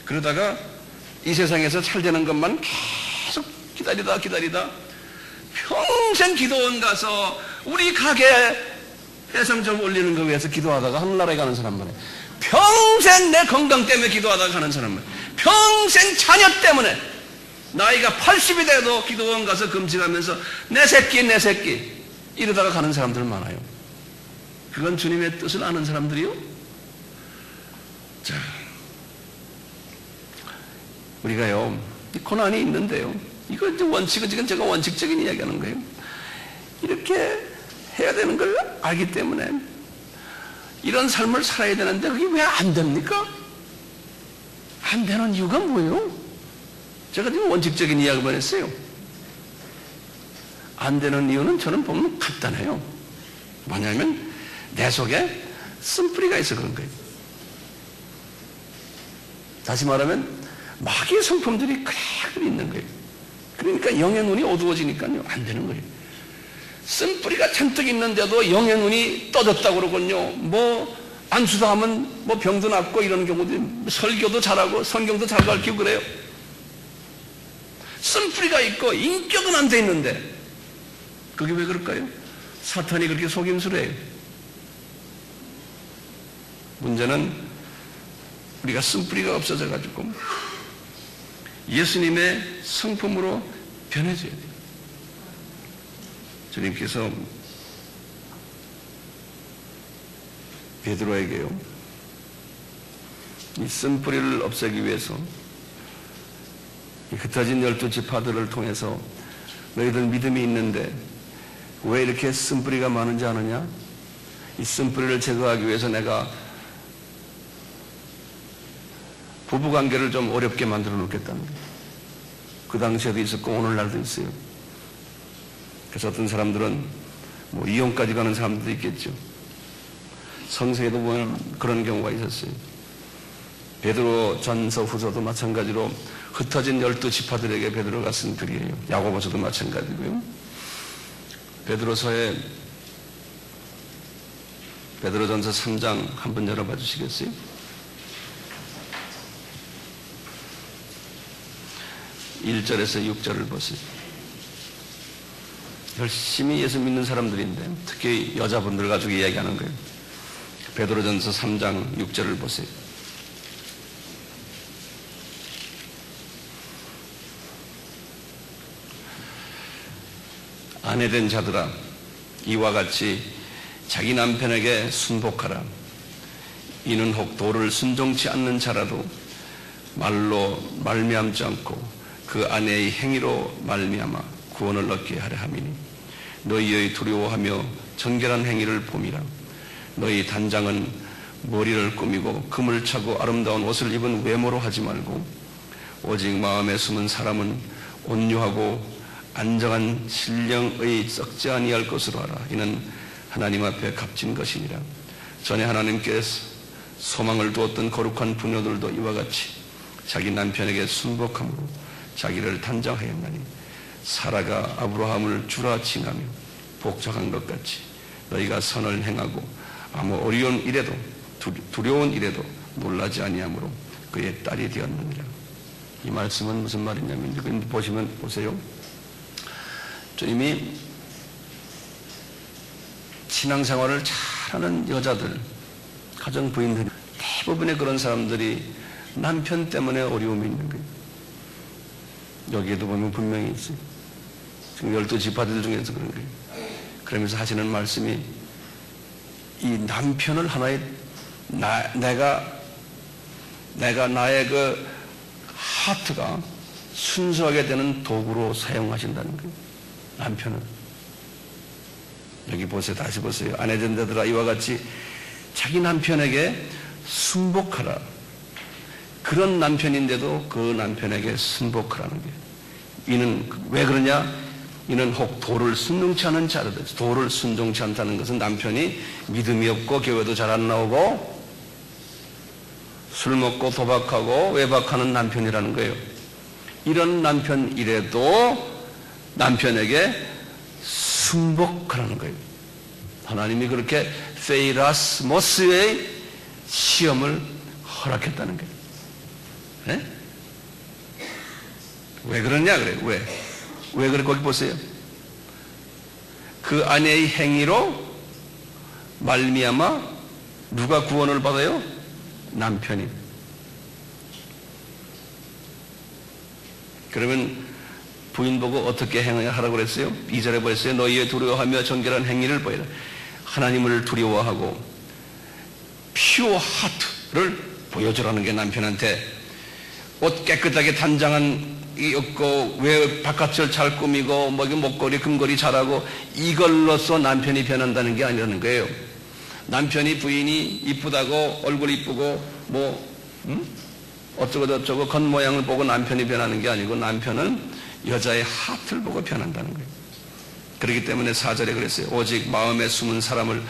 그러다가 이 세상에서 잘 되는 것만 계속 기다리다 평생 기도원 가서 우리 가게 해성 좀 올리는 거 위해서 기도하다가 하늘나라에 가는 사람만 해. 평생 내 건강 때문에 기도하다가 가는 사람만, 평생 자녀 때문에 나이가 80이 돼도 기도원 가서 금식하면서 내 새끼 이러다가 가는 사람들 많아요. 그건 주님의 뜻을 아는 사람들이요. 자, 우리가요, 고난이 있는데요, 이거 원칙은 지금 제가 원칙적인 이야기하는 거예요. 이렇게 해야 되는 걸 알기 때문에 이런 삶을 살아야 되는데 그게 왜 안 됩니까? 안 되는 이유가 뭐예요? 제가 지금 원칙적인 이야기만 했어요. 안 되는 이유는 저는 보면 간단해요. 뭐냐면 내 속에 쓴뿌리가 있어 그런 거예요. 다시 말하면 마귀의 성품들이 그대로 있는 거예요. 그러니까 영의 눈이 어두워지니까요, 안 되는 거예요. 쓴뿌리가 잔뜩 있는데도 영의 눈이 떠졌다고 그러군요. 안수도 하면 병도 낫고 이런 경우도, 설교도 잘하고 성경도 잘 가르치고 그래요. 쓴뿌리가 있고 인격은 안 돼 있는데 그게 왜 그럴까요? 사탄이 그렇게 속임수를 해요. 문제는 우리가 쓴뿌리가 없어져 가지고 예수님의 성품으로 변해져야 돼요. 주님께서 베드로에게요, 이 쓴뿌리를 없애기 위해서 이 흩어진 12지파들을 통해서 너희들 믿음이 있는데 왜 이렇게 쓴뿌리가 많은지 아느냐? 이 쓴뿌리를 제거하기 위해서 내가 부부관계를 좀 어렵게 만들어 놓겠다는 거예요. 그 당시에도 있었고 오늘날도 있어요. 그래서 어떤 사람들은 뭐 이혼까지 가는 사람들도 있겠죠. 성서에도 보면 그런 경우가 있었어요. 베드로 전서 후서도 마찬가지로 흩어진 12지파들에게 베드로가 쓴 글이에요. 야고보서도 마찬가지고요. 베드로서에 베드로전서 3장 한번 열어봐 주시겠어요? 1절에서 6절을 보세요. 열심히 예수 믿는 사람들인데 특히 여자분들 가지고 이야기하는 거예요. 베드로전서 3장 6절을 보세요. 아내된 자들아, 이와 같이 자기 남편에게 순복하라. 이는 혹 도를 순종치 않는 자라도 말로 말미암지 않고 그 아내의 행위로 말미암아 구원을 얻게 하려 함이니 너희의 두려워하며 정결한 행위를 봄이라. 너희 단장은 머리를 꾸미고 금을 차고 아름다운 옷을 입은 외모로 하지 말고 오직 마음에 숨은 사람은 온유하고 안정한 신령의 썩지 아니할 것으로 하라. 이는 하나님 앞에 값진 것이니라. 전에 하나님께 소망을 두었던 거룩한 부녀들도 이와 같이 자기 남편에게 순복함으로 자기를 단장하였나니 사라가 아브라함을 주라 칭하며 복종한 것 같이 너희가 선을 행하고 아무 어려운 일에도 두려운 일에도 놀라지 아니하므로 그의 딸이 되었느니라. 이 말씀은 무슨 말이냐면 여기 보시면 보세요. 주님이 신앙생활을 잘하는 여자들, 가정 부인들, 대부분의 그런 사람들이 남편 때문에 어려움이 있는 거예요. 여기에도 보면 분명히 있어요. 지금 12지파들 중에서 그런 거예요. 그러면서 하시는 말씀이 이 남편을 하나의 내가 나의 그 하트가 순수하게 되는 도구로 사용하신다는 거예요. 남편은. 여기 보세요. 다시 보세요. 아내된 자들아 이와 같이 자기 남편에게 순복하라. 그런 남편인데도 그 남편에게 순복하라는 거예요. 이는 왜 그러냐? 이는 혹 도를 순종치 않은 자라도, 도를 순종치 않다는 것은 남편이 믿음이 없고 교회도 잘 안 나오고 술 먹고 도박하고 외박하는 남편이라는 거예요. 이런 남편이라도 남편에게 순복하라는 거예요. 하나님이 그렇게 페이라스모스의 시험을 허락했다는 거예요. 네? 왜 그러냐 그래요. 왜 그래? 거기 보세요. 그 아내의 행위로 말미암아 누가 구원을 받아요? 남편이. 그러면 부인 보고 어떻게 행하라고 그랬어요? 2절에 보였어요. 너희의 두려워하며 정결한 행위를 보여라. 하나님을 두려워하고 퓨어 하트를 보여주라는 게 남편한테. 옷 깨끗하게 단장한 이 없고 왜 바깥을 잘 꾸미고 뭐 목걸이 금걸이 잘하고 이걸로써 남편이 변한다는 게 아니라는 거예요. 남편이 부인이 이쁘다고 얼굴 이쁘고 뭐 어쩌고 저쩌고 겉모양을 보고 남편이 변하는 게 아니고 남편은 여자의 하트를 보고 변한다는 거예요. 그렇기 때문에 4절에 그랬어요. 오직 마음에 숨은 사람을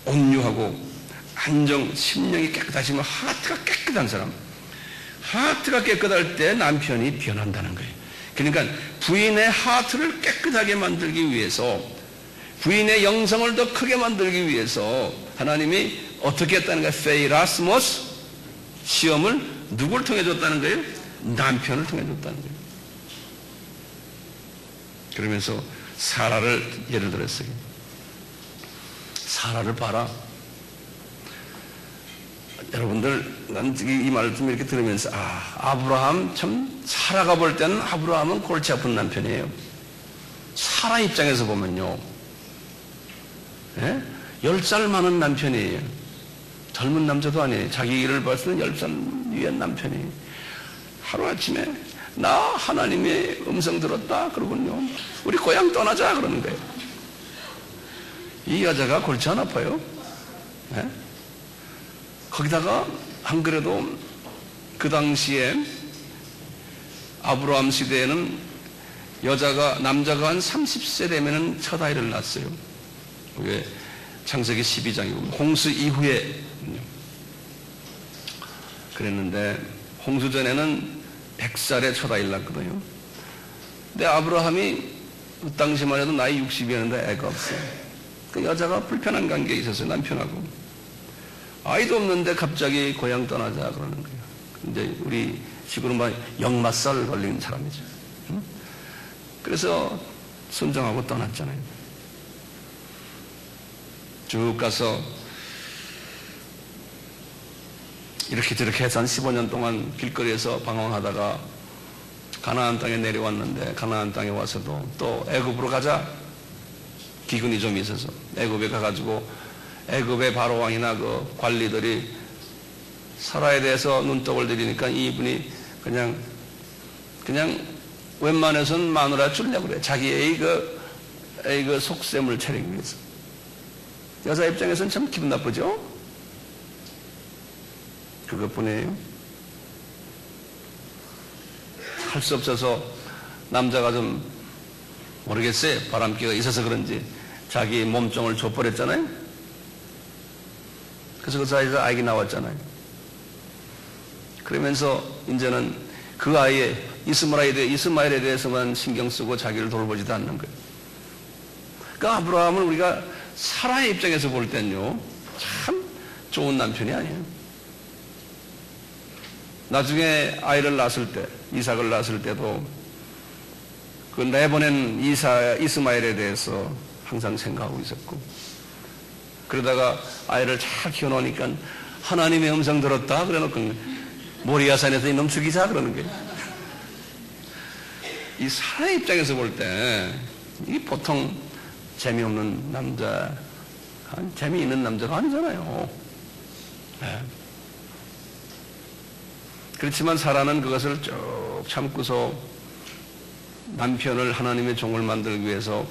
온유하고 안정, 심령이 깨끗하시면 하트가 깨끗한 사람, 하트가 깨끗할 때 남편이 변한다는 거예요. 그러니까 부인의 하트를 깨끗하게 만들기 위해서, 부인의 영성을 더 크게 만들기 위해서 하나님이 어떻게 했다는 거예요? 페이라스모스 시험을 누굴 통해 줬다는 거예요? 남편을 통해 줬다는 거예요. 그러면서 사라를 예를 들었어요. 사라를 봐라. 여러분들, 난 이 말씀 이렇게 들으면서, 아브라함 참, 사라가 볼 때는 아브라함은 골치 아픈 남편이에요. 사라 입장에서 보면요. 10살 많은 남편이에요. 젊은 남자도 아니에요. 자기 일을 봤을 때 10살 위의 남편이 하루아침에 나 하나님의 음성 들었다 그러군요. 우리 고향 떠나자 그러는 거예요. 이 여자가 골치 안 아파요. 거기다가 안 그래도 그 당시에 아브라함 시대에는 남자가 한 30세 되면은 첫 아이를 낳았어요. 그게 창세기 12장이고 홍수 이후에 그랬는데 홍수 전에는 100살에 첫 아이를 낳았거든요. 근데 아브라함이 그 당시만 해도 나이 60이었는데 애가 없어요. 그 여자가 불편한 관계에 있었어요. 남편하고. 아이도 없는데 갑자기 고향 떠나자 그러는 거예요. 이제 우리 식으로 말 역마살 걸린 사람이죠. 그래서 순정하고 떠났잖아요. 쭉 가서 이렇게 저렇게 해서 한 15년 동안 길거리에서 방황하다가 가나안 땅에 내려왔는데 가나안 땅에 와서도 또 애굽으로 가자 기근이 좀 있어서 애굽에 가가지고 애굽의 바로왕이나 그 관리들이 사라에 대해서 눈독을 들이니까 이분이 그냥 웬만해서는 마누라 주려고 그래. 자기의 그 속셈을 차리기 위해서. 여자 입장에서는 참 기분 나쁘죠? 그것뿐이에요. 할 수 없어서 남자가 좀 모르겠어요. 바람기가 있어서 그런지 자기 몸종을 줘버렸잖아요. 그래서 그 사이에서 아이가 나왔잖아요. 그러면서 이제는 그 아이의 이스마엘에 대해서만 신경 쓰고 자기를 돌보지도 않는 거예요. 그러니까 아브라함은 우리가 사라의 입장에서 볼 때는요, 참 좋은 남편이 아니에요. 나중에 아이를 낳았을 때, 이삭을 낳았을 때도 그 내보낸 이스마엘에 대해서 항상 생각하고 있었고, 그러다가 아이를 잘 키워놓으니까 하나님의 음성 들었다 그래놓고 모리아산에서 이놈 죽이자 그러는 거예요. 이 사라의 입장에서 볼 때 이 보통 재미없는 남자, 재미있는 남자가 아니잖아요. 그렇지만 사라는 그것을 쭉 참고서 남편을 하나님의 종을 만들기 위해서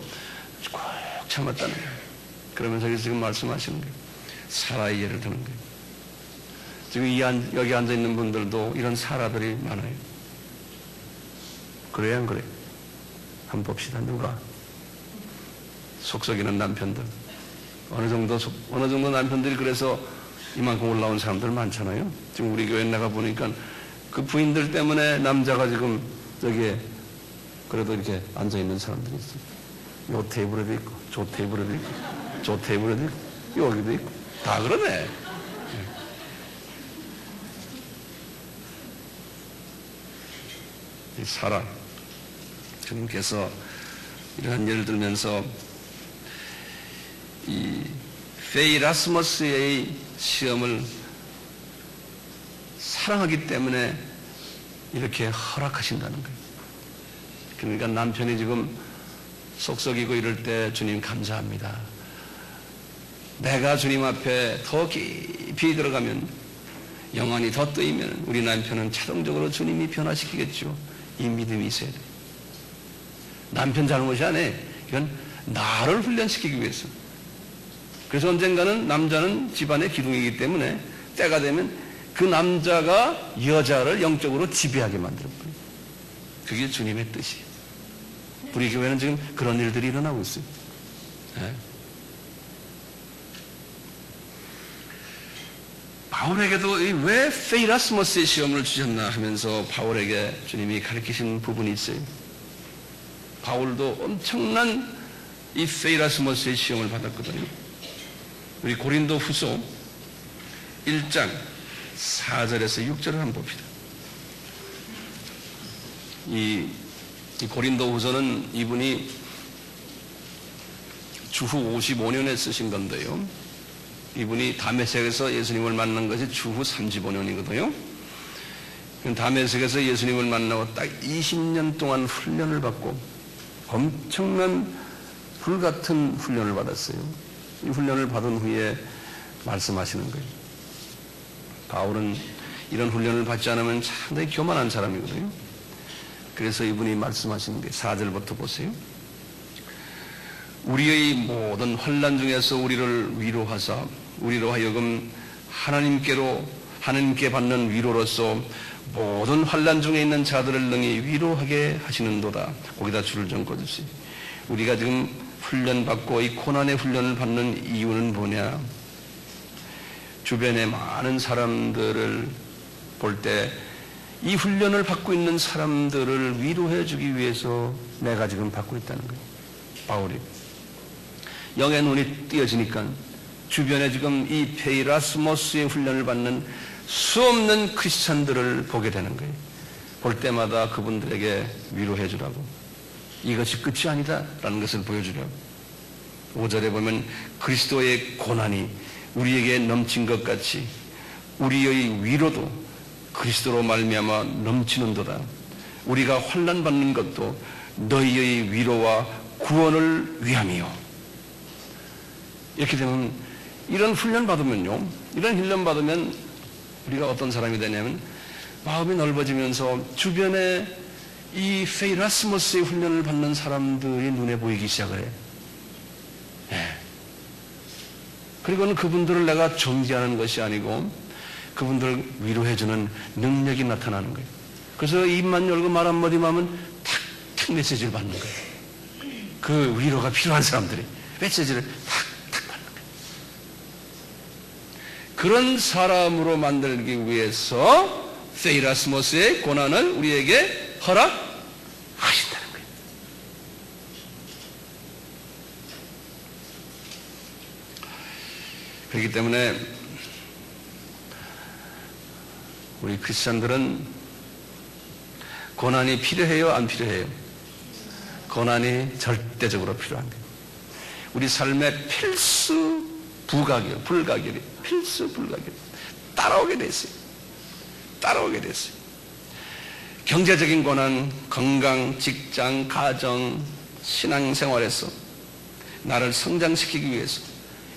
꼭 참았다는 거예요. 그러면서 지금 말씀하시는 거예요. 사라의 예를 드는 거예요. 지금 여기 앉아있는 분들도 이런 사라들이 많아요. 그래야 안 그래요? 한번 봅시다. 누가? 속썩이는 남편들. 어느 정도 남편들이 그래서 이만큼 올라온 사람들 많잖아요. 지금 우리 교회 나가 보니까 그 부인들 때문에 남자가 지금 저기에 그래도 이렇게 앉아있는 사람들이 있어요. 요 테이블에도 있고, 저 테이블에도 있고, 저 테이블에도 있고, 여기도 있고, 다 그러네. 이 사라. 주님께서 이러한 예를 들면서 이 페이라스머스의 시험을 사랑하기 때문에 이렇게 허락하신다는 거예요. 그러니까 남편이 지금 속썩이고 이럴 때 주님 감사합니다. 내가 주님 앞에 더 깊이 들어가면 영안이 더 뜨이면 우리 남편은 자동적으로 주님이 변화시키겠죠. 이 믿음이 있어야 돼. 남편 잘못이 아니에요. 이건 나를 훈련시키기 위해서. 그래서 언젠가는 남자는 집안의 기둥이기 때문에 때가 되면 그 남자가 여자를 영적으로 지배하게 만들어버려요. 그게 주님의 뜻이에요. 우리 교회는 지금 그런 일들이 일어나고 있어요. 네. 바울에게도 왜 페이라스머스의 시험을 주셨나 하면서 바울에게 주님이 가르치신 부분이 있어요. 바울도 엄청난 이 페이라스머스의 시험을 받았거든요. 우리 고린도 후서 1장 4절에서 6절을 한번 봅시다. 이 고린도 후서는 이분이 주후 55년에 쓰신 건데요. 이분이 다메섹에서 예수님을 만난 것이 주후 35년이거든요. 다메섹에서 예수님을 만나고 딱 20년 동안 훈련을 받고 엄청난 불같은 훈련을 받았어요. 이 훈련을 받은 후에 말씀하시는 거예요. 바울은 이런 훈련을 받지 않으면 상당히 교만한 사람이거든요. 그래서 이분이 말씀하시는 게 4절부터 보세요. 우리의 모든 환난 중에서 우리를 위로하사 우리로 하여금 하나님께 받는 위로로서 모든 환난 중에 있는 자들을 능히 위로하게 하시는도다. 거기다 줄을 좀 꺼주세요. 우리가 지금 훈련받고 이 고난의 훈련을 받는 이유는 뭐냐? 주변에 많은 사람들을 볼 때 이 훈련을 받고 있는 사람들을 위로해 주기 위해서 내가 지금 받고 있다는 거예요. 바울이 영의 눈이 띄어지니까 주변에 지금 이 페이라스모스의 훈련을 받는 수없는 크리스찬들을 보게 되는 거예요. 볼 때마다 그분들에게 위로해 주라고. 이것이 끝이 아니다 라는 것을 보여주려고. 5절에 보면 그리스도의 고난이 우리에게 넘친 것 같이 우리의 위로도 그리스도로 말미암아 넘치는도다. 우리가 환난 받는 것도 너희의 위로와 구원을 위함이요. 이렇게 되면 이런 훈련 받으면요, 이런 훈련 받으면 우리가 어떤 사람이 되냐면 마음이 넓어지면서 주변에 이 페이라스모스의 훈련을 받는 사람들이 눈에 보이기 시작을 해요. 네. 그리고는 그분들을 내가 정죄하는 것이 아니고 그분들을 위로해주는 능력이 나타나는 거예요. 그래서 입만 열고 말 한마디만 하면 탁탁 메시지를 받는 거예요. 그 위로가 필요한 사람들이 메시지를 탁탁 받는 거예요. 그런 사람으로 만들기 위해서 페이라스모스의 고난을 우리에게 허락하신다는 거예요. 그렇기 때문에 우리 크리스찬들은 고난이 필요해요? 안 필요해요? 고난이 절대적으로 필요한 거예요. 우리 삶의 필수 불가결이 필수 불가결이 따라오게 됐어요. 따라오게 됐어요. 경제적인 고난, 건강, 직장, 가정, 신앙생활에서 나를 성장시키기 위해서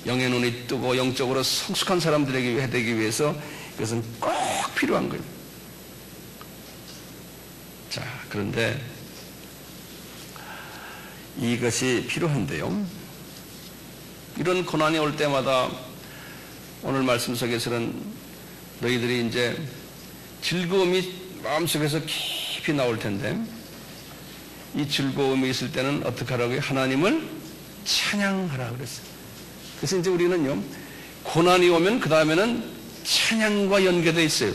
영의 눈이 뜨고 영적으로 성숙한 사람들에게 되기 위해서 이것은 꼭 필요한 거예요. 자, 그런데 이것이 필요한데요. 이런 고난이 올 때마다 오늘 말씀 속에서는 너희들이 이제 즐거움이 마음속에서 깊이 나올 텐데 이 즐거움이 있을 때는 어떻게 하라고요? 하나님을 찬양하라 그랬어요. 그래서 이제 우리는요, 고난이 오면 그 다음에는 찬양과 연계되어 있어요.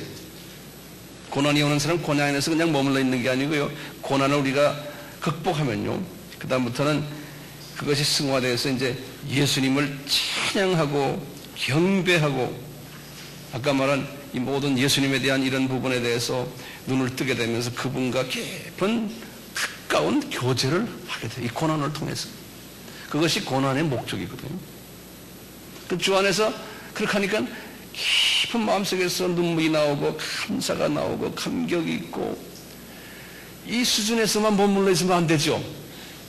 고난이 오는 사람은 고난 안에서 그냥 머물러 있는 게 아니고요. 고난을 우리가 극복하면요, 그 다음부터는 그것이 승화되어서 이제 예수님을 찬양하고 경배하고 아까 말한 이 모든 예수님에 대한 이런 부분에 대해서 눈을 뜨게 되면서 그분과 깊은 가까운 교제를 하게 돼요. 이 고난을 통해서. 그것이 고난의 목적이거든요. 그 주 안에서 그렇게 하니까 깊은 마음속에서 눈물이 나오고 감사가 나오고 감격이 있고 이 수준에서만 머물러 있으면 안 되죠.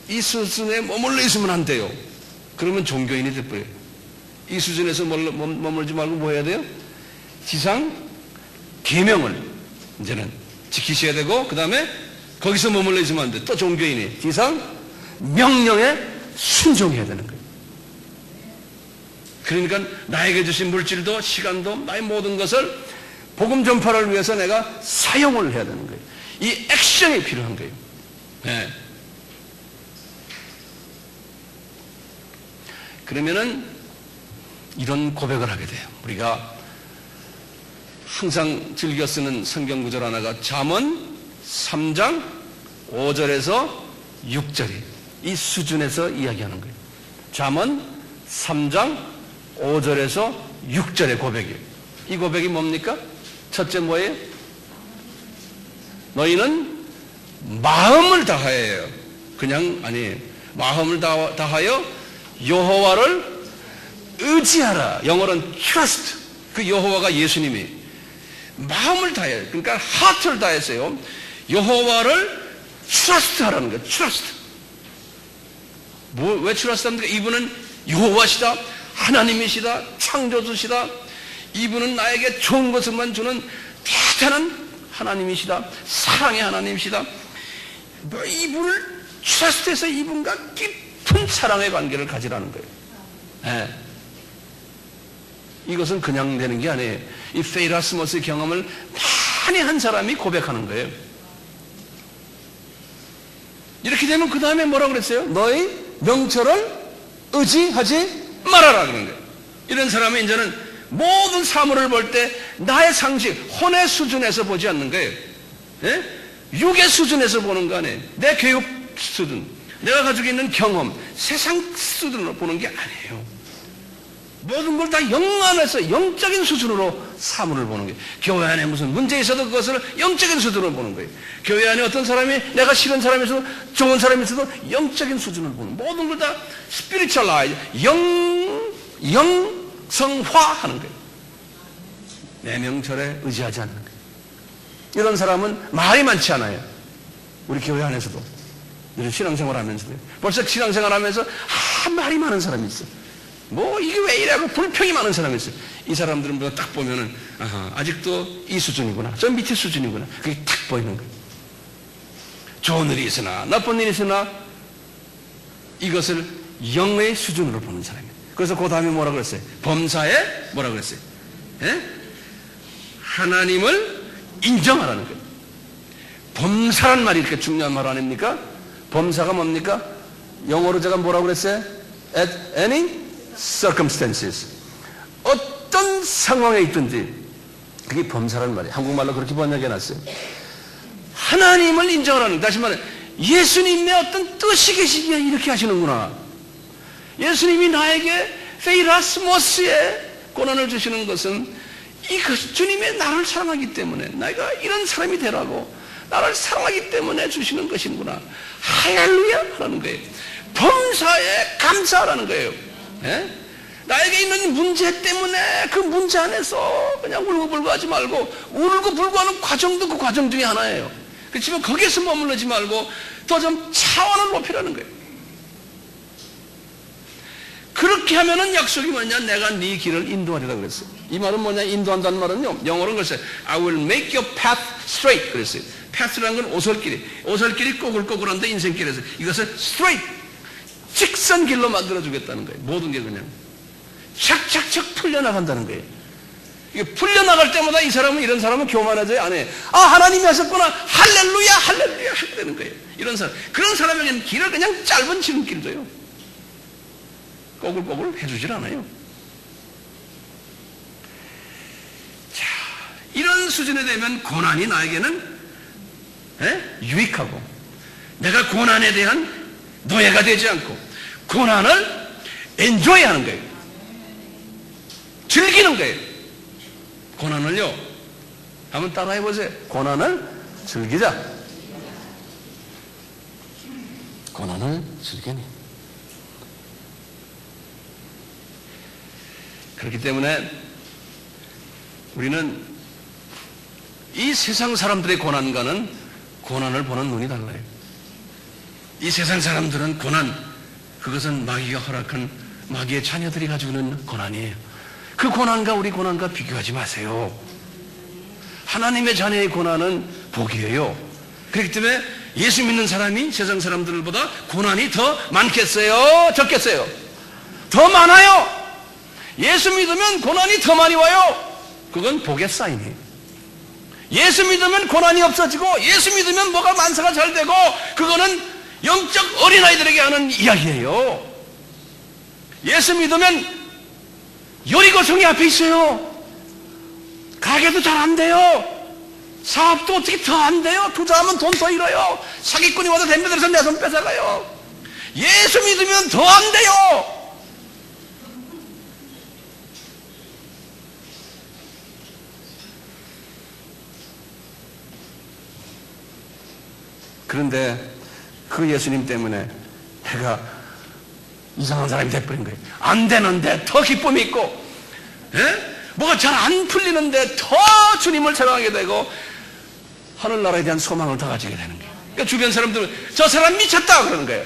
이 수준에 머물러 있으면 안 돼요. 그러면 종교인이 돼버려요. 이 수준에서 머물지 말고 뭐 해야 돼요? 지상 계명을 이제는 지키셔야 되고 그 다음에 거기서 머물러 있으면 안 돼. 또 종교인이 지상 명령에 순종해야 되는 거예요. 그러니까 나에게 주신 물질도 시간도 나의 모든 것을 복음 전파를 위해서 내가 사용을 해야 되는 거예요. 이 액션이 필요한 거예요. 네. 그러면은 이런 고백을 하게 돼요. 우리가 항상 즐겨 쓰는 성경 구절 하나가 잠언 3장 5절에서 6절이 이 수준에서 이야기하는 거예요. 잠언 3장 5절에서 6절의 고백이에요. 이 고백이 뭡니까? 첫째 뭐예요? 너희는 마음을 다하여 그냥 아니에요. 마음을 다하여 여호와를 의지하라. 영어로는 trust. 그 여호와가 예수님이 마음을 다해, 그러니까 하트를 다했어요. 여호와를 trust 하라는 거예요. trust. 왜 trust 합니까? 이분은 여호와시다. 하나님이시다. 창조주시다. 이분은 나에게 좋은 것을만 주는 대단한 하나님이시다. 사랑의 하나님이시다. 이분을 trust해서 이분과 깊은 사랑의 관계를 가지라는 거예요. 네. 이것은 그냥 되는 게 아니에요. 이 페이라스모스의 경험을 많이 한 사람이 고백하는 거예요. 이렇게 되면 그 다음에 뭐라고 그랬어요? 너희 명철을 의지하지 말아라 그런 거예요. 이런 사람은 이제는 모든 사물을 볼 때 나의 상식, 혼의 수준에서 보지 않는 거예요. 예? 육의 수준에서 보는 거 아니에요. 내 교육 수준, 내가 가지고 있는 경험, 세상 수준으로 보는 게 아니에요. 모든 걸 다 영 안에서 영적인 수준으로 사물을 보는 거예요. 교회 안에 무슨 문제 있어도 그것을 영적인 수준으로 보는 거예요. 교회 안에 어떤 사람이 내가 싫은 사람이 있어도 좋은 사람이 있어도 영적인 수준으로 보는 거예요. 모든 걸 다 스피리추얼라이즈, 영성화하는 거예요. 내 명철에 의지하지 않는 거예요. 이런 사람은 말이 많지 않아요. 우리 교회 안에서도 요즘 신앙생활 하면서도 벌써 신앙생활 하면서 말이 많은 사람이 있어요. 뭐 이게 왜 이래 하고 불평이 많은 사람이 있어요. 이 사람들은 뭐 딱 보면은 아직도 이 수준이구나, 저 밑에 수준이구나, 그게 딱 보이는 거예요. 좋은 일이 있으나 나쁜 일이 있으나 이것을 영의 수준으로 보는 사람이에요. 그래서 그 다음에 뭐라고 그랬어요? 범사에 뭐라고 그랬어요? 예? 하나님을 인정하라는 거예요. 범사란 말이 이렇게 중요한 말 아닙니까? 범사가 뭡니까? 영어로 제가 뭐라고 그랬어요? At any circumstances. 어떤 상황에 있든지 그게 범사라는 말이에요. 한국말로 그렇게 번역해놨어요. 하나님을 인정하라는, 다시 말해 예수님의 어떤 뜻이 계시기에 이렇게 하시는구나. 예수님이 나에게 페이라스모스의 고난을 주시는 것은 주님의 나를 사랑하기 때문에, 내가 이런 사람이 되라고 나를 사랑하기 때문에 주시는 것이구나. 할렐루야 하라는 거예요. 범사에 감사하라는 거예요. 예? 나에게 있는 문제 때문에 그 문제 안에서 그냥 울고불고 하지 말고, 울고불고 하는 과정도 그 과정 중에 하나예요. 그렇지만 거기에서 머무르지 말고 더 좀 차원을 높이라는 거예요. 그렇게 하면은 약속이 뭐냐? 내가 네 길을 인도하리라 그랬어요. 이 말은 뭐냐? 인도한다는 말은요, 영어로는 그랬어요. I will make your path straight 그랬어요. path라는 건 오솔길이 꼬글꼬글한데 인생길에서 이것을 straight, 직선 길로 만들어주겠다는 거예요. 모든 게 그냥 착착착 풀려나간다는 거예요. 이게 풀려나갈 때마다 이 사람은, 이런 사람은 교만해져요? 안 해. 하나님이 하셨구나. 할렐루야, 할렐루야 하게 되는 거예요. 이런 사람, 그런 사람에게는 길을 그냥 짧은 지름길 줘요. 꼬글꼬글 해주질 않아요. 자, 이런 수준에 되면 고난이 나에게는 유익하고, 내가 고난에 대한 노예가 되지 않고 고난을 엔조이 하는 거예요. 즐기는 거예요. 고난을요, 한번 따라해 보세요. 고난을 즐기자. 고난을 즐기니. 그렇기 때문에 우리는 이 세상 사람들의 고난과는 고난을 보는 눈이 달라요. 이 세상 사람들은 고난, 그것은 마귀가 허락한, 마귀의 자녀들이 가지고 있는 고난이에요. 그 고난과 우리 고난과 비교하지 마세요. 하나님의 자녀의 고난은 복이에요. 그렇기 때문에 예수 믿는 사람이 세상 사람들보다 고난이 더 많겠어요? 적겠어요? 더 많아요. 예수 믿으면 고난이 더 많이 와요. 그건 복의 사인이에요. 예수 믿으면 고난이 없어지고, 예수 믿으면 뭐가 만사가 잘 되고, 그거는 영적 어린아이들에게 하는 이야기예요. 예수 믿으면 여리고성이 앞에 있어요. 가게도 잘 안 돼요. 사업도 어떻게 더 안 돼요. 투자하면 돈 더 잃어요. 사기꾼이 와서 덤벼들어서 내 손 뺏어가요. 예수 믿으면 더 안 돼요. 그런데 그 예수님 때문에 내가 이상한 사람이 돼버린 거예요. 안 되는데 더 기쁨이 있고, 뭐가 잘 안 풀리는데 더 주님을 사랑하게 되고 하늘나라에 대한 소망을 더 가지게 되는 거예요. 그러니까 주변 사람들은 저 사람 미쳤다 그러는 거예요.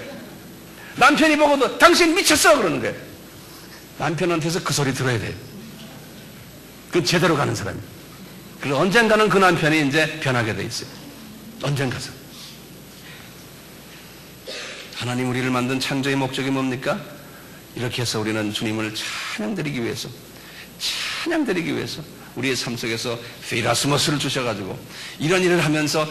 남편이 보고도 당신 미쳤어 그러는 거예요. 남편한테서 그 소리 들어야 돼요. 그건 제대로 가는 사람이에요. 그리고 언젠가는 그 남편이 이제 변하게 돼 있어요. 언젠가서. 하나님 우리를 만든 창조의 목적이 뭡니까? 이렇게 해서 우리는 주님을 찬양드리기 위해서, 우리의 삶 속에서 페이라스머스를 주셔가지고 이런 일을 하면서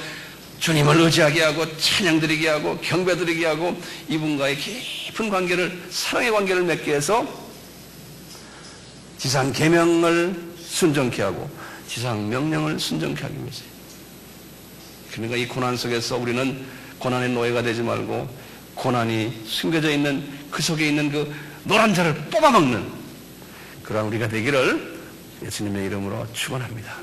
주님을 의지하게 하고 찬양드리게 하고 경배드리게 하고 이분과의 깊은 관계를, 사랑의 관계를 맺게 해서 지상 계명을 순종케 하고 지상 명령을 순종케 하기 위해서. 그러니까 이 고난 속에서 우리는 고난의 노예가 되지 말고 고난이 숨겨져 있는 그 속에 있는 그 노란 자를 뽑아먹는 그러한 우리가 되기를 예수님의 이름으로 축원합니다.